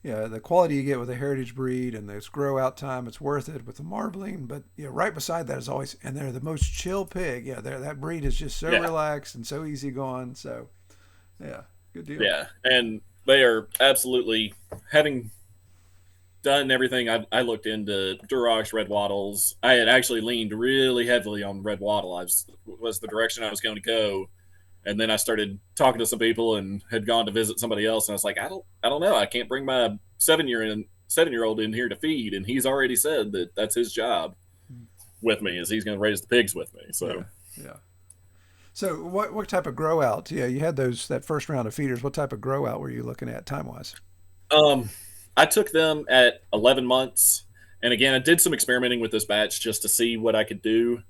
the quality you get with a heritage breed, and this grow out time, it's worth it with the marbling. But right beside that is always, and they're the most chill pig. Yeah, that breed is just so yeah, relaxed and so easy going. So, yeah, good deal. yeah, and they are absolutely having done everything. I looked into Durocs, red wattles. I had actually leaned really heavily on red wattle. Was the direction I was going to go, and then I started talking to some people and had gone to visit somebody else, and I was like, I don't know. I can't bring my 7-year old in here to feed, and he's already said that that's his job with me, is he's going to raise the pigs with me. Yeah, So, yeah. So what type of grow out? Yeah, you had that first round of feeders. What type of grow out were you looking at time wise? um, I took them at 11 months, and again, I did some experimenting with this batch just to see what I could do.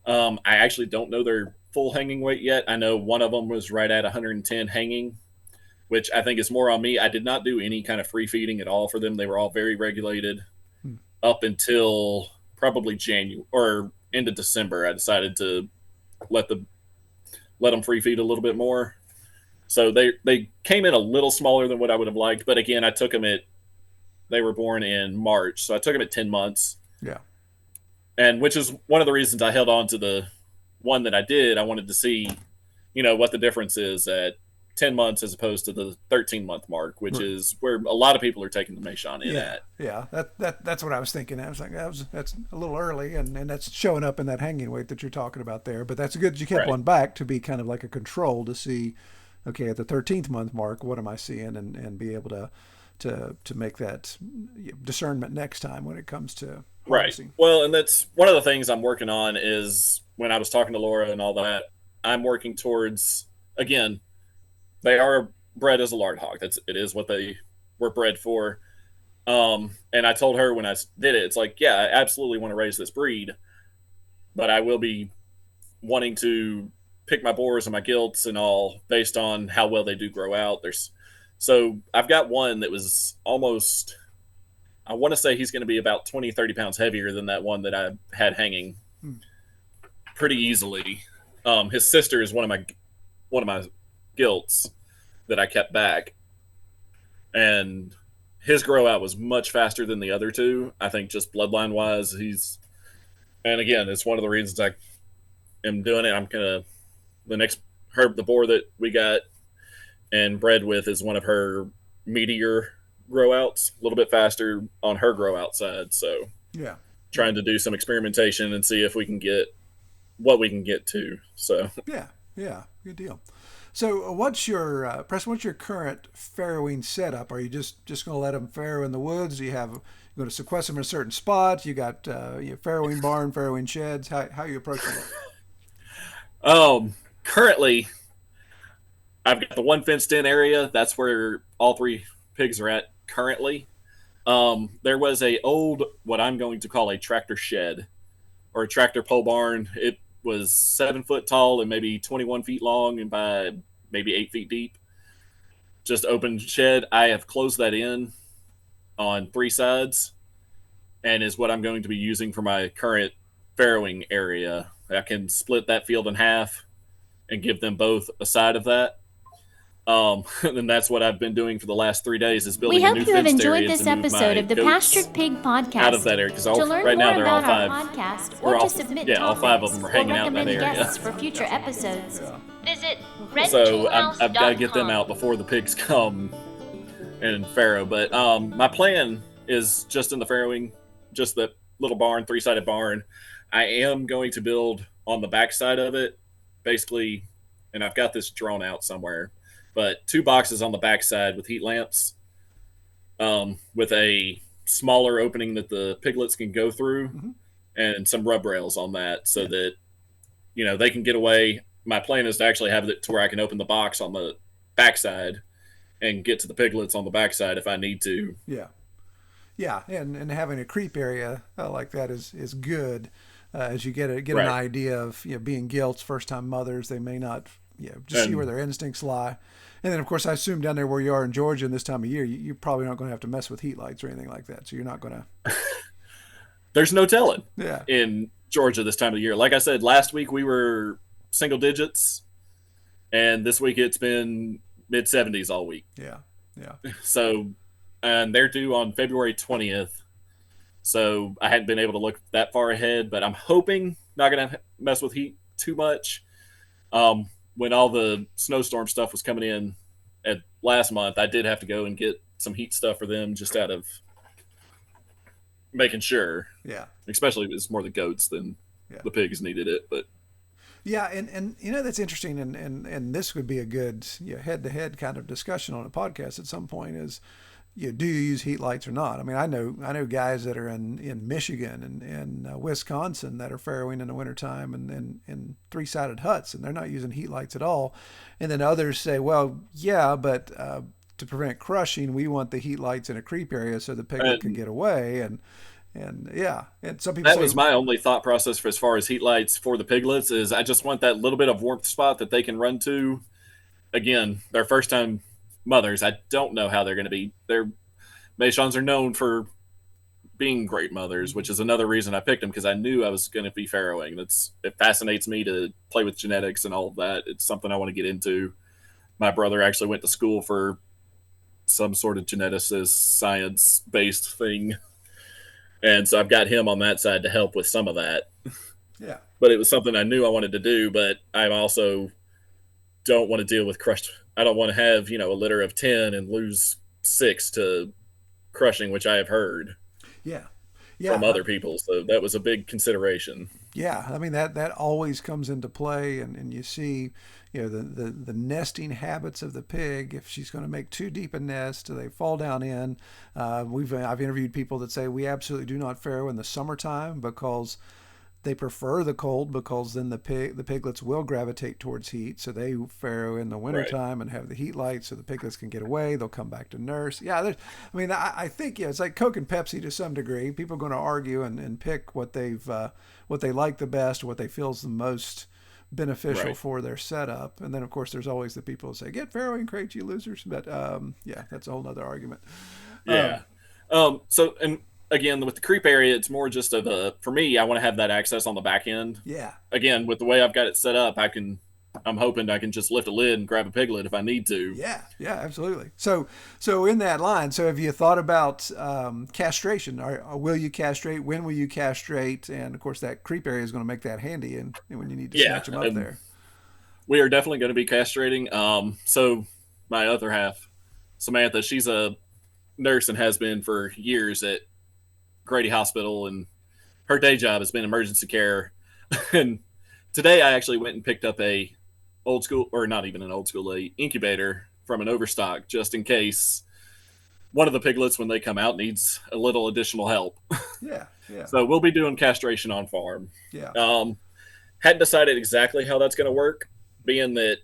I actually don't know their full hanging weight yet. I know one of them was right at 110 hanging, which I think is more on me. I did not do any kind of free feeding at all for them. They were all very regulated up until probably January or into December. I decided to let the let them free feed a little bit more. So they came in a little smaller than what I would have liked, but again, I took them at they were born in March, so I took them at 10 months, Yeah. and which is one of the reasons I held on to the one that I did. I wanted to see, what the difference is at 10 months as opposed to the 13-month mark, which is where a lot of people are taking the Meishan in Yeah, at. yeah, that's what I was thinking. I was like, that's a little early, and that's showing up in that hanging weight that you're talking about there. But that's good. You kept Right. one back to be kind of like a control to see, okay, at the 13th month mark, what am I seeing, and be able to make that discernment next time when it comes to Right. harvesting. Well, and that's one of the things I'm working on is when I was talking to Laura and all that, I'm working towards, again, they are bred as a lard hog. It is what they were bred for. And I told her when I did it, it's like, yeah, I absolutely want to raise this breed, but I will be wanting to pick my boars and my gilts and all based on how well they do grow out. So I've got one that was almost, I want to say he's going to be about 20, 30 pounds heavier than that one that I had hanging pretty easily. His sister is one of my gilts that I kept back, and his grow out was much faster than the other two. I think just bloodline wise, and again, it's one of the reasons I am doing it. I'm gonna the next the boar that we got and bred with is one of her meteor grow outs, a little bit faster on her grow out side. So Yeah, yeah, trying to do some experimentation and see if we can get what we can get to. So yeah, yeah. Good deal. So, what's your Preston? What's your current farrowing setup? Are you just going to let them farrow in the woods? Do you have going to sequester them in a certain spot? You got farrowing barn, farrowing sheds. How are you approaching it? currently I've got the one fenced in area. That's where all three pigs are at currently. There was a old, what I'm going to call a tractor shed or a tractor pole barn. It was 7 foot tall and maybe 21 feet long and by maybe 8 feet deep. Just open shed. I have closed that in on three sides and is what I'm going to be using for my current farrowing area. I can split that field in half and give them both a side of that. And that's what I've been doing for the last 3 days is We building a hope new you have fenced enjoyed area this to move episode my of the goats Pastured Pig Podcast. out of that area because To learn right more now they're all about our five. podcast We're or all, to submit yeah, all five of topics them are or hanging out in that recommend area. guests for future episodes, Visit So I've got to get them redtoolhouse.com. out before the pigs come and farrow. But my plan is just in the farrowing, just the little barn, 3-sided barn. I am going to build on the back side of it, basically, and I've got this drawn out somewhere, but 2 boxes on the back side with heat lamps, with a smaller opening that the piglets can go through, and some rub rails on that so that they can get away. My plan is to actually have it to where I can open the box on the backside and get to the piglets on the backside if I need to. Yeah, and having a creep area like that is good, as you get an Right. idea of being gilts, first time mothers. They may not just see where their instincts lie. And then of course I assume down there where you are in Georgia in this time of year, you're probably not going to have to mess with heat lights or anything like that. So you're not going to. There's no telling Yeah. in Georgia this time of year. Like I said, last week we were single digits, and this week it's been mid 70s all week. Yeah. So, and they're due on February 20th. So I hadn't been able to look that far ahead, but I'm hoping not going to mess with heat too much. When all the snowstorm stuff was coming in at last month, I did have to go and get some heat stuff for them just out of making sure. Yeah. Especially if it's more the goats than the pigs needed it. But yeah, and that's interesting, and this would be a good head-to-head kind of discussion on a podcast at some point is, do you use heat lights or not? I mean, I know guys that are in Michigan and Wisconsin that are farrowing in the wintertime and in 3-sided huts, and they're not using heat lights at all. And then others say, well, yeah, but to prevent crushing, we want the heat lights in a creep area so the piglet can get away. And some people that say, was my only thought process for as far as heat lights for the piglets is I just want that little bit of warmth spot that they can run to. Again, their first time mothers. I don't know how they're going to be. Their Meishans are known for being great mothers, which is another reason I picked them because I knew I was going to be farrowing. It fascinates me to play with genetics and all of that. It's something I want to get into. My brother actually went to school for some sort of geneticist science-based thing, and so I've got him on that side to help with some of that. Yeah. But it was something I knew I wanted to do, but I also don't want to deal with crushed. I don't want to have, a litter of 10 and lose 6 to crushing, which I have heard from other people. So that was a big consideration. Yeah. I mean, that always comes into play, and you see, the nesting habits of the pig. If she's going to make too deep a nest, they fall down in. I've interviewed people that say we absolutely do not farrow in the summertime because they prefer the cold, because then the piglets will gravitate towards heat. So they farrow in the wintertime and have the heat lights so the piglets can get away. They'll come back to nurse. Yeah, I think it's like Coke and Pepsi to some degree. People are going to argue and pick what they like the best, what they feel is the most beneficial for their setup. And then of course there's always the people who say, get farrowing crates, you losers. But that's a whole nother argument. So, and again, with the creep area, it's more just for me, I want to have that access on the back end. Yeah. Again, with the way I've got it set up, I'm hoping I can just lift a lid and grab a piglet if I need to. Yeah, absolutely. So in that line, have you thought about castration? Will you castrate? When will you castrate? And of course, that creep area is going to make that handy, and when you need to snatch them up there. We are definitely going to be castrating. So my other half, Samantha, she's a nurse and has been for years at Grady Hospital, and her day job has been emergency care. And today I actually went and picked up a incubator from an overstock just in case one of the piglets, when they come out, needs a little additional help. Yeah. So we'll be doing castration on farm. Yeah. Hadn't decided exactly how that's going to work, being that,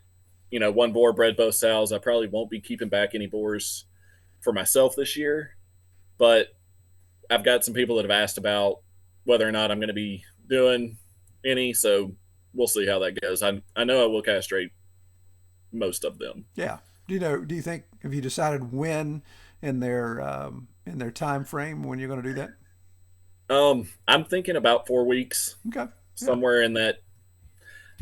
one boar bred both sows. I probably won't be keeping back any boars for myself this year, but I've got some people that have asked about whether or not I'm going to be doing any, so we'll see how that goes. I know I will castrate most of them. Yeah. Do you think, have you decided when in their time frame when you're going to do that? I'm thinking about 4 weeks. Okay. Somewhere in that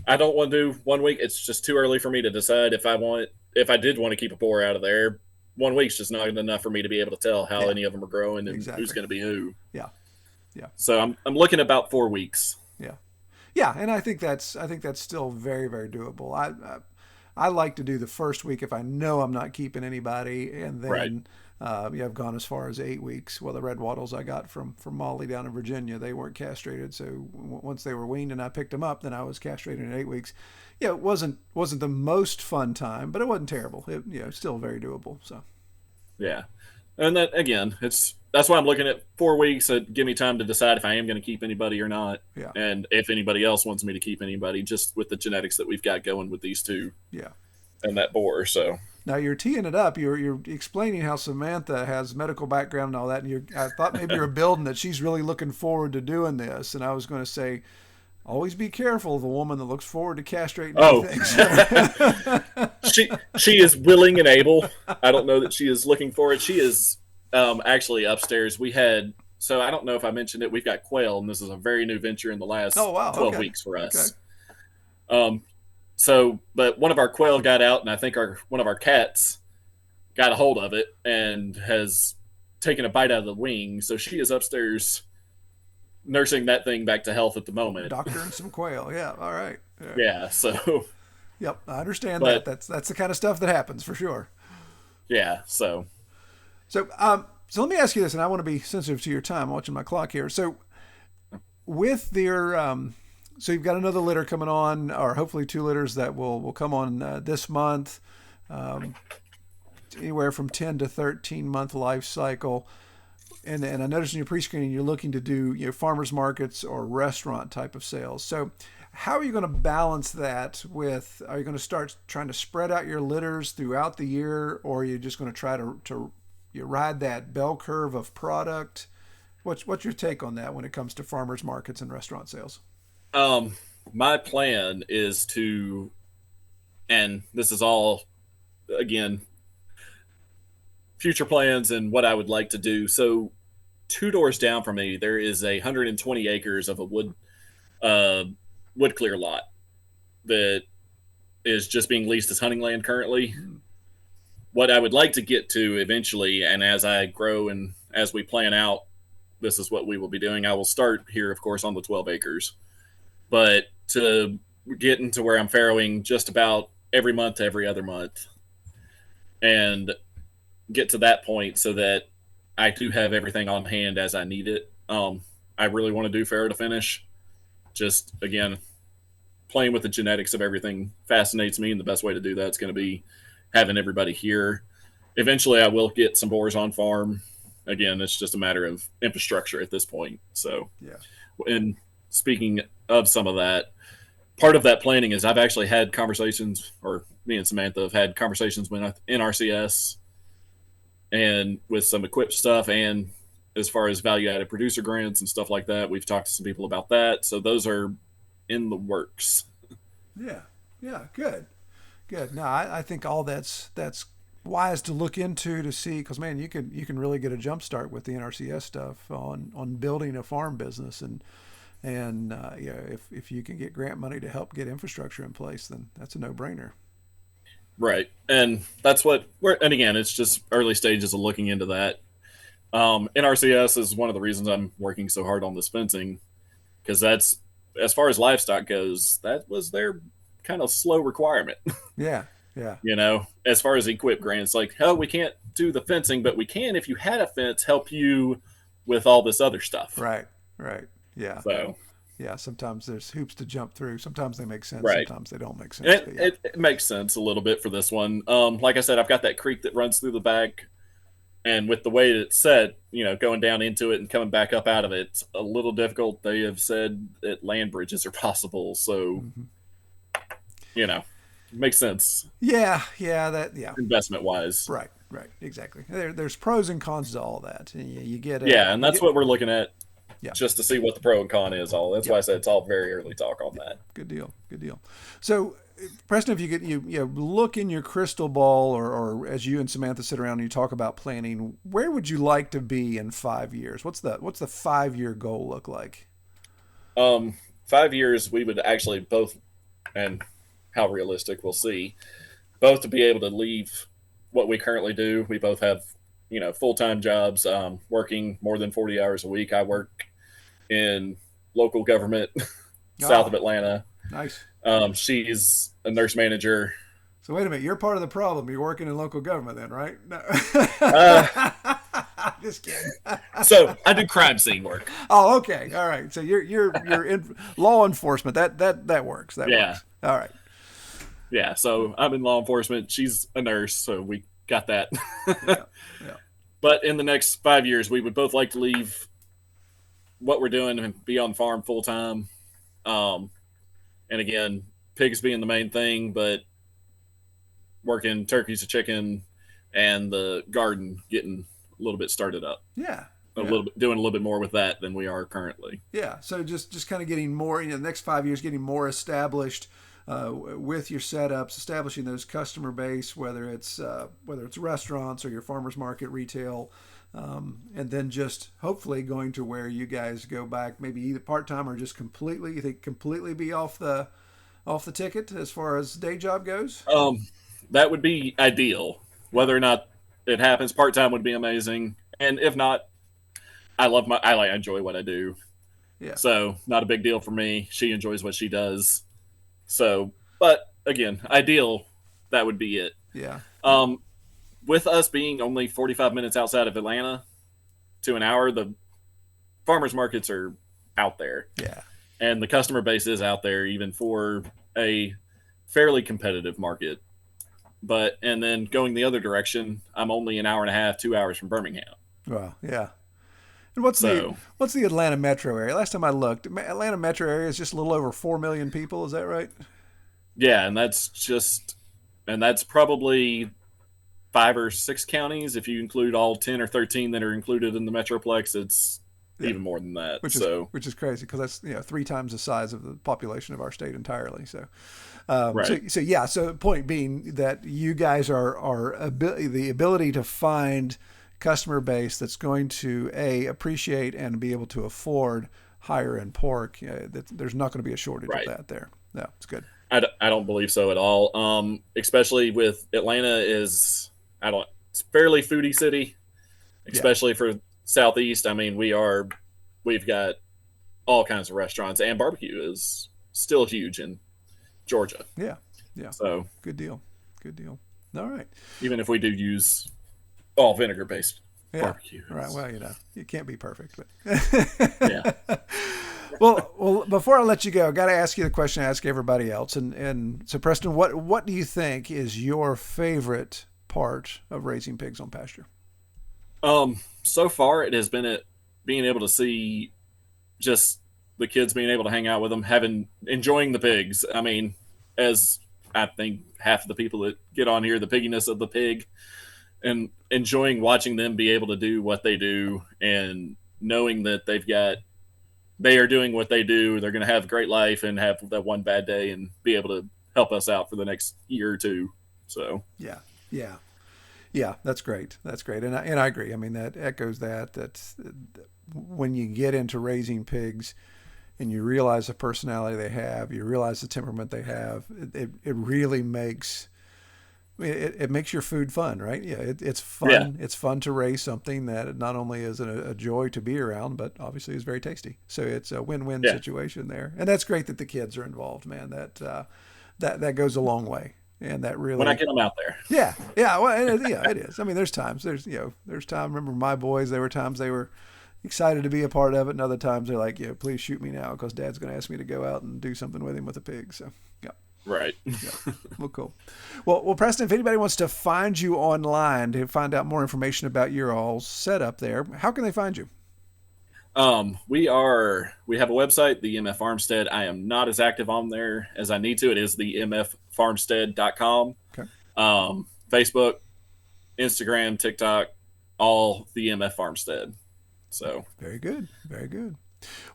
I don't want to do 1 week. It's just too early for me to decide if I did want to keep a boar out of there. 1 week's just not enough for me to be able to tell how Yeah, any of them are growing and who's exactly. going to be who. Yeah, yeah, So I'm looking about 4 weeks. yeah, yeah. And I think that's still very, very doable. I like to do the first week if I know I'm not keeping anybody, and Right. then I've gone as far as 8 weeks. Well, the red wattles I got from Molly down in Virginia, they weren't castrated, so once they were weaned and I picked them up, then I was castrated in 8 weeks. Yeah, it wasn't the most fun time, but it wasn't terrible. It's still very doable. So Yeah. And that again, that's why I'm looking at 4 weeks to give me time to decide if I am going to keep anybody or not, yeah, and if anybody else wants me to keep anybody, just with the genetics that we've got going with these two yeah. and that boar. So Now you're teeing it up. You're explaining how Samantha has medical background and all that. And I thought maybe you were building that she's really looking forward to doing this. And I was going to say, always be careful of a woman that looks forward to castrating oh, anything. she is willing and able. I don't know that she is looking for it. She is actually upstairs. So I don't know if I mentioned it. We've got quail, and this is a very new venture in the last Oh wow, 12 okay, weeks for okay. us. But one of our quail got out, and I think one of our cats got a hold of it and has taken a bite out of the wing. So she is upstairs nursing that thing back to health at the moment. Doctor and some quail. Yeah, all right. Yeah. Yeah. So, Yep, I understand that. but That's the kind of stuff that happens for sure. yeah. So So let me ask you this, and I want to be sensitive to your time. I'm watching my clock here. So with your so you've got another litter coming on, or hopefully two litters that will come on this month. Um, Anywhere from 10 to 13 month life cycle. And I noticed in your pre-screening you're looking to do farmers markets or restaurant type of sales. So how are you going to balance that with? Are you going to start trying to spread out your litters throughout the year, or are you just going to try to you ride that bell curve of product? What's your take on that when it comes to farmers markets and restaurant sales? my plan is to, and this is all again future plans and what I would like to do. So 2 doors down from me, there is 120 acres of a uh, wood clear lot that is just being leased as hunting land currently. What I would like to get to eventually, and as I grow and as we plan out, this is what we will be doing. I will start here, of course, on the 12 acres, but to get into where I'm farrowing just about every month to every other month, and get to that point so that I do have everything on hand as I need it. I really want to do farrow to finish. Just again, playing with the genetics of everything fascinates me, and the best way to do that is going to be having everybody here. Eventually, I will get some boars on farm. Again, it's just a matter of infrastructure at this point. So, Yeah. and speaking of some of that, part of that planning is I've actually had conversations, or me and Samantha have had conversations with NRCS and with some equipped stuff, and as far as value added producer grants and stuff like that, we've talked to some people about that. So those are in the works. Yeah. Yeah. Good. Good. No, I think all that's wise to look into to see, because man, you can really get a jump start with the NRCS stuff on building a farm business, and if you can get grant money to help get infrastructure in place, then that's a no brainer. Right. And that's what and again, it's just early stages of looking into that. NRCS is one of the reasons I'm working so hard on this fencing, because that's, as far as livestock goes, that was their kind of slow requirement. Yeah. Yeah. As far as equip grants, like, oh, we can't do the fencing, but we can, if you had a fence, help you with all this other stuff. Right. Right. Yeah. So, Yeah. Sometimes there's hoops to jump through. Sometimes they make sense. right. Sometimes they don't make sense. It, But yeah. it, it makes sense a little bit for this one. Like I said, I've got that creek that runs through the back, and with the way that it's set, going down into it and coming back up out of it, it's a little difficult. They have said that land bridges are possible, so it makes sense Yeah. Yeah. Yeah. investment wise. Right. Right. Exactly. There's pros and cons to all that. You get it. Yeah, and that's what we're looking at. Yeah. Just to see what the pro and con is. That's why I said it's all very early talk on that. Good deal. Good deal. So, Preston, if you could you look in your crystal ball, or as you and Samantha sit around and you talk about planning, where would you like to be in 5 years? What's the 5 year goal look like? 5 years, we would actually both and how realistic we'll see. Both to be able to leave what we currently do. We both have, full time jobs, working more than 40 hours a week. I work in local government south of Oh, Atlanta. nice. She's a nurse manager. So wait a minute, you're part of the problem. You're working in local government then, right? No. Uh, Just kidding. so I do crime scene work. Oh, okay. All right. So you're in law enforcement. That works. That Yeah. works. All right. Yeah. So I'm in law enforcement. She's a nurse, so we got that. Yeah. Yeah. But in the next 5 years, we would both like to leave what we're doing and be on farm full time. And again, pigs being the main thing, but working turkeys, chicken, and the garden getting a little bit started up. Yeah. Doing a little bit more with that than we are currently. Yeah. So just kind of getting more, the next 5 years, getting more established with your setups, establishing those customer base, whether it's restaurants or your farmers market, retail, and then just hopefully going to where you guys go back, maybe either part time or just completely. You think completely be off the ticket as far as day job goes? That would be ideal. Whether or not it happens, part time would be amazing, and if not, I enjoy what I do. Yeah. So not a big deal for me. She enjoys what she does. So, but again, ideal, that would be it. Yeah. With us being only 45 minutes outside of Atlanta to an hour, the farmers markets are out there. Yeah. And the customer base is out there even for a fairly competitive market. And then going the other direction, I'm only an hour and a half, 2 hours from Birmingham. Well, yeah. And what's the Atlanta metro area? Last time I looked, Atlanta metro area is just a little over 4 million people. Is that right? Yeah, and that's probably 5 or 6 counties. If you include all 10 or 13 that are included in the metroplex, it's even more than that. Which is crazy because that's 3 times the size of the population of our state entirely. So, right. So point being that you guys are the ability to find customer base that's going to appreciate and be able to afford higher end pork. There's not going to be a shortage of that there. No, it's good. I don't believe so at all. Especially with Atlanta it's fairly foodie city, especially for Southeast. I mean, we've got all kinds of restaurants, and barbecue is still huge in Georgia. Yeah. Yeah. So good deal. All right. Even if we do use all vinegar based barbecue. Right. Well, it can't be perfect, but yeah. Well, before I let you go, I got to ask you the question I ask everybody else. And so, Preston, what do you think is your favorite part of raising pigs on pasture? So far it has been being able to see just the kids being able to hang out with them, enjoying the pigs. I mean, as I think half of the people that get on here, the pigginess of the pig, and enjoying watching them be able to do what they do and knowing that they are doing what they do. They're going to have a great life and have that one bad day and be able to help us out for the next year or two. So, yeah, that's great. And I agree. I mean, that echoes that's when you get into raising pigs and you realize the personality they have, you realize the temperament they have, it really makes it makes your food fun, right? Yeah, it's fun. Yeah. It's fun to raise something that not only is a joy to be around, but obviously is very tasty. So it's a win-win situation there, and that's great that the kids are involved, man. That goes a long way, and that really when I get them out there. Yeah. Well, it is. I mean, there's times. There's time. Remember my boys? There were times they were excited to be a part of it, and other times they're like, please shoot me now because Dad's going to ask me to go out and do something with him with a pig. So yeah. Right. Yeah. Well, cool. Well, Preston, if anybody wants to find you online to find out more information about your all's setup there, how can they find you? We have a website, the MF Farmstead. I am not as active on there as I need to. It is the mffarmstead.com. Okay. Facebook, Instagram, TikTok, all the MF Farmstead. So very good. Very good.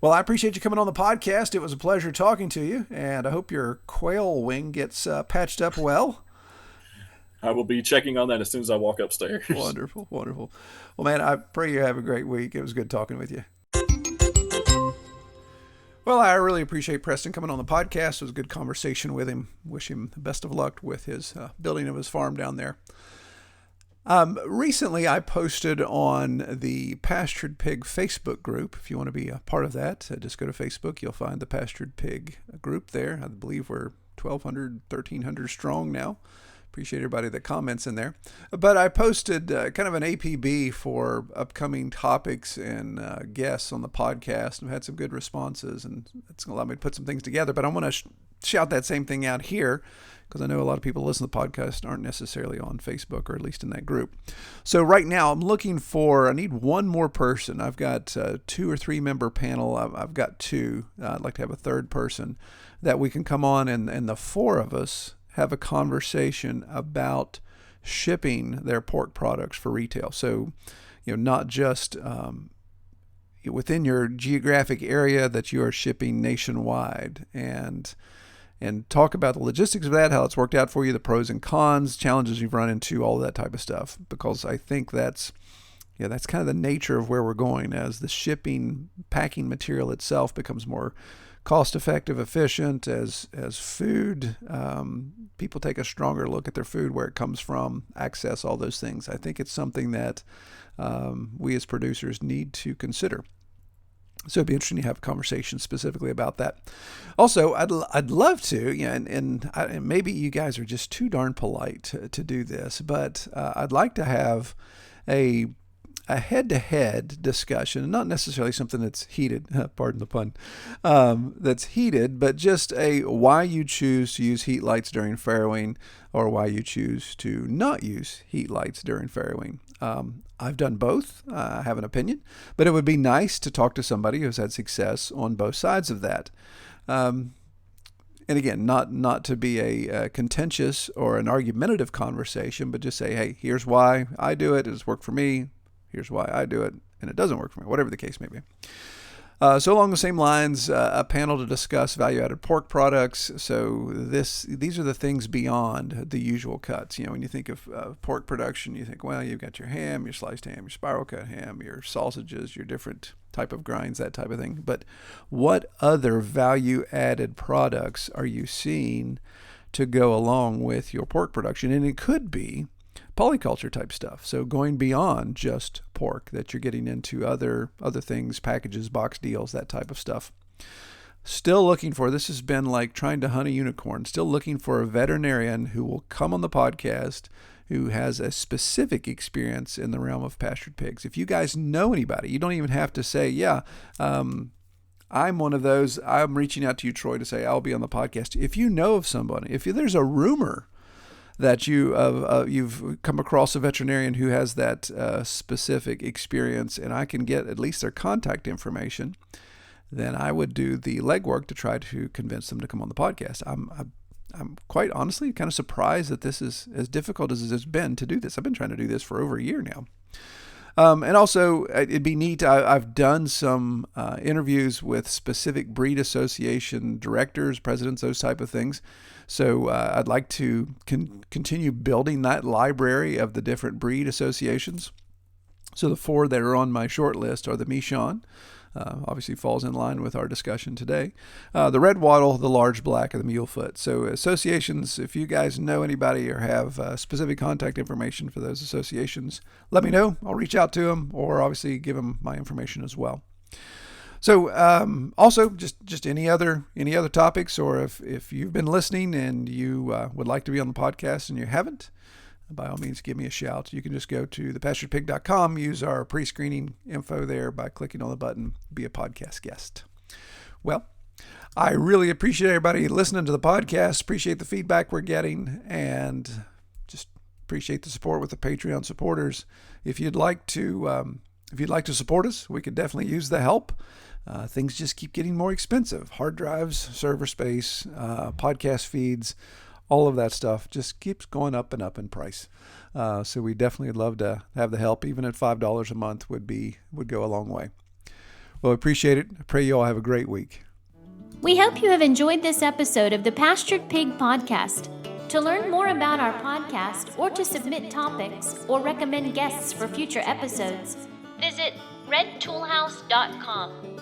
Well, I appreciate you coming on the podcast. It was a pleasure talking to you, and I hope your quail wing gets patched up well. I will be checking on that as soon as I walk upstairs. Wonderful. Well, man, I pray you have a great week. It was good talking with you. Well, I really appreciate Preston coming on the podcast. It was a good conversation with him. Wish him the best of luck with his building of his farm down there. Recently, I posted on the Pastured Pig Facebook group. If you want to be a part of that, just go to Facebook. You'll find the Pastured Pig group there. I believe we're 1,200, 1,300 strong now. Appreciate everybody that comments in there. But I posted kind of an APB for upcoming topics and guests on the podcast. I've had some good responses, and it's going to allow me to put some things together. But I want to shout that same thing out here, because I know a lot of people who listen to the podcast aren't necessarily on Facebook, or at least in that group. So right now I'm looking for, I need one more person. I've got 2 or 3 member panel. I've got 2. I'd like to have a third person that we can come on, and the 4 of us have a conversation about shipping their pork products for retail. So, not just within your geographic area, that you are shipping nationwide, and talk about the logistics of that, how it's worked out for you, the pros and cons, challenges you've run into, all of that type of stuff. Because I think that's kind of the nature of where we're going as the shipping, packing material itself becomes more cost-effective, efficient, as food. People take a stronger look at their food, where it comes from, access, all those things. I think it's something that we as producers need to consider. So it'd be interesting to have a conversation specifically about that. Also, I'd love to, and maybe you guys are just too darn polite to do this, but I'd like to have a head-to-head discussion, not necessarily something that's heated, pardon the pun, that's heated, but just a why you choose to use heat lights during farrowing, or why you choose to not use heat lights during farrowing. I've done both. I have an opinion, but it would be nice to talk to somebody who's had success on both sides of that. And again, not to be a contentious or an argumentative conversation, but just say, hey, here's why I do it. It's worked for me. Here's why I do it, and it doesn't work for me, whatever the case may be. So along the same lines, a panel to discuss value-added pork products. So these are the things beyond the usual cuts. When you think of pork production, you think, well, you've got your ham, your sliced ham, your spiral cut ham, your sausages, your different type of grinds, that type of thing. But what other value-added products are you seeing to go along with your pork production? And it could be polyculture type stuff. So going beyond just pork, that you're getting into other things, packages, box deals, that type of stuff. Still looking for, this has been like trying to hunt a unicorn, still looking for a veterinarian who will come on the podcast who has a specific experience in the realm of pastured pigs. If you guys know anybody, you don't even have to say, I'm one of those. I'm reaching out to you, Troy, to say I'll be on the podcast. If you know of somebody, if there's a rumor that you've come across a veterinarian who has that specific experience, and I can get at least their contact information, then I would do the legwork to try to convince them to come on the podcast. I'm quite honestly kind of surprised that this is as difficult as it's been to do this. I've been trying to do this for over a year now. And also, it'd be neat. I've done some interviews with specific breed association directors, presidents, those type of things. So I'd like to continue building that library of the different breed associations. So the 4 that are on my short list are the Meishan. Obviously falls in line with our discussion today. The red wattle, the large black, and the mulefoot. So associations, if you guys know anybody or have specific contact information for those associations, let me know. I'll reach out to them, or obviously give them my information as well. So also just any other topics, or if you've been listening and you would like to be on the podcast and you haven't, by all means, give me a shout. You can just go to thepasturedpig.com, use our pre-screening info there by clicking on the button, be a podcast guest. Well, I really appreciate everybody listening to the podcast, appreciate the feedback we're getting, and just appreciate the support with the Patreon supporters. If you'd like to support us, we could definitely use the help. Things just keep getting more expensive. Hard drives, server space, podcast feeds, all of that stuff just keeps going up and up in price. So we definitely would love to have the help. Even at $5 a month would go a long way. Well, I appreciate it. I pray you all have a great week. We hope you have enjoyed this episode of the Pastured Pig Podcast. To learn more about our podcast, or to submit topics or recommend guests for future episodes, Visit redtoolhouse.com.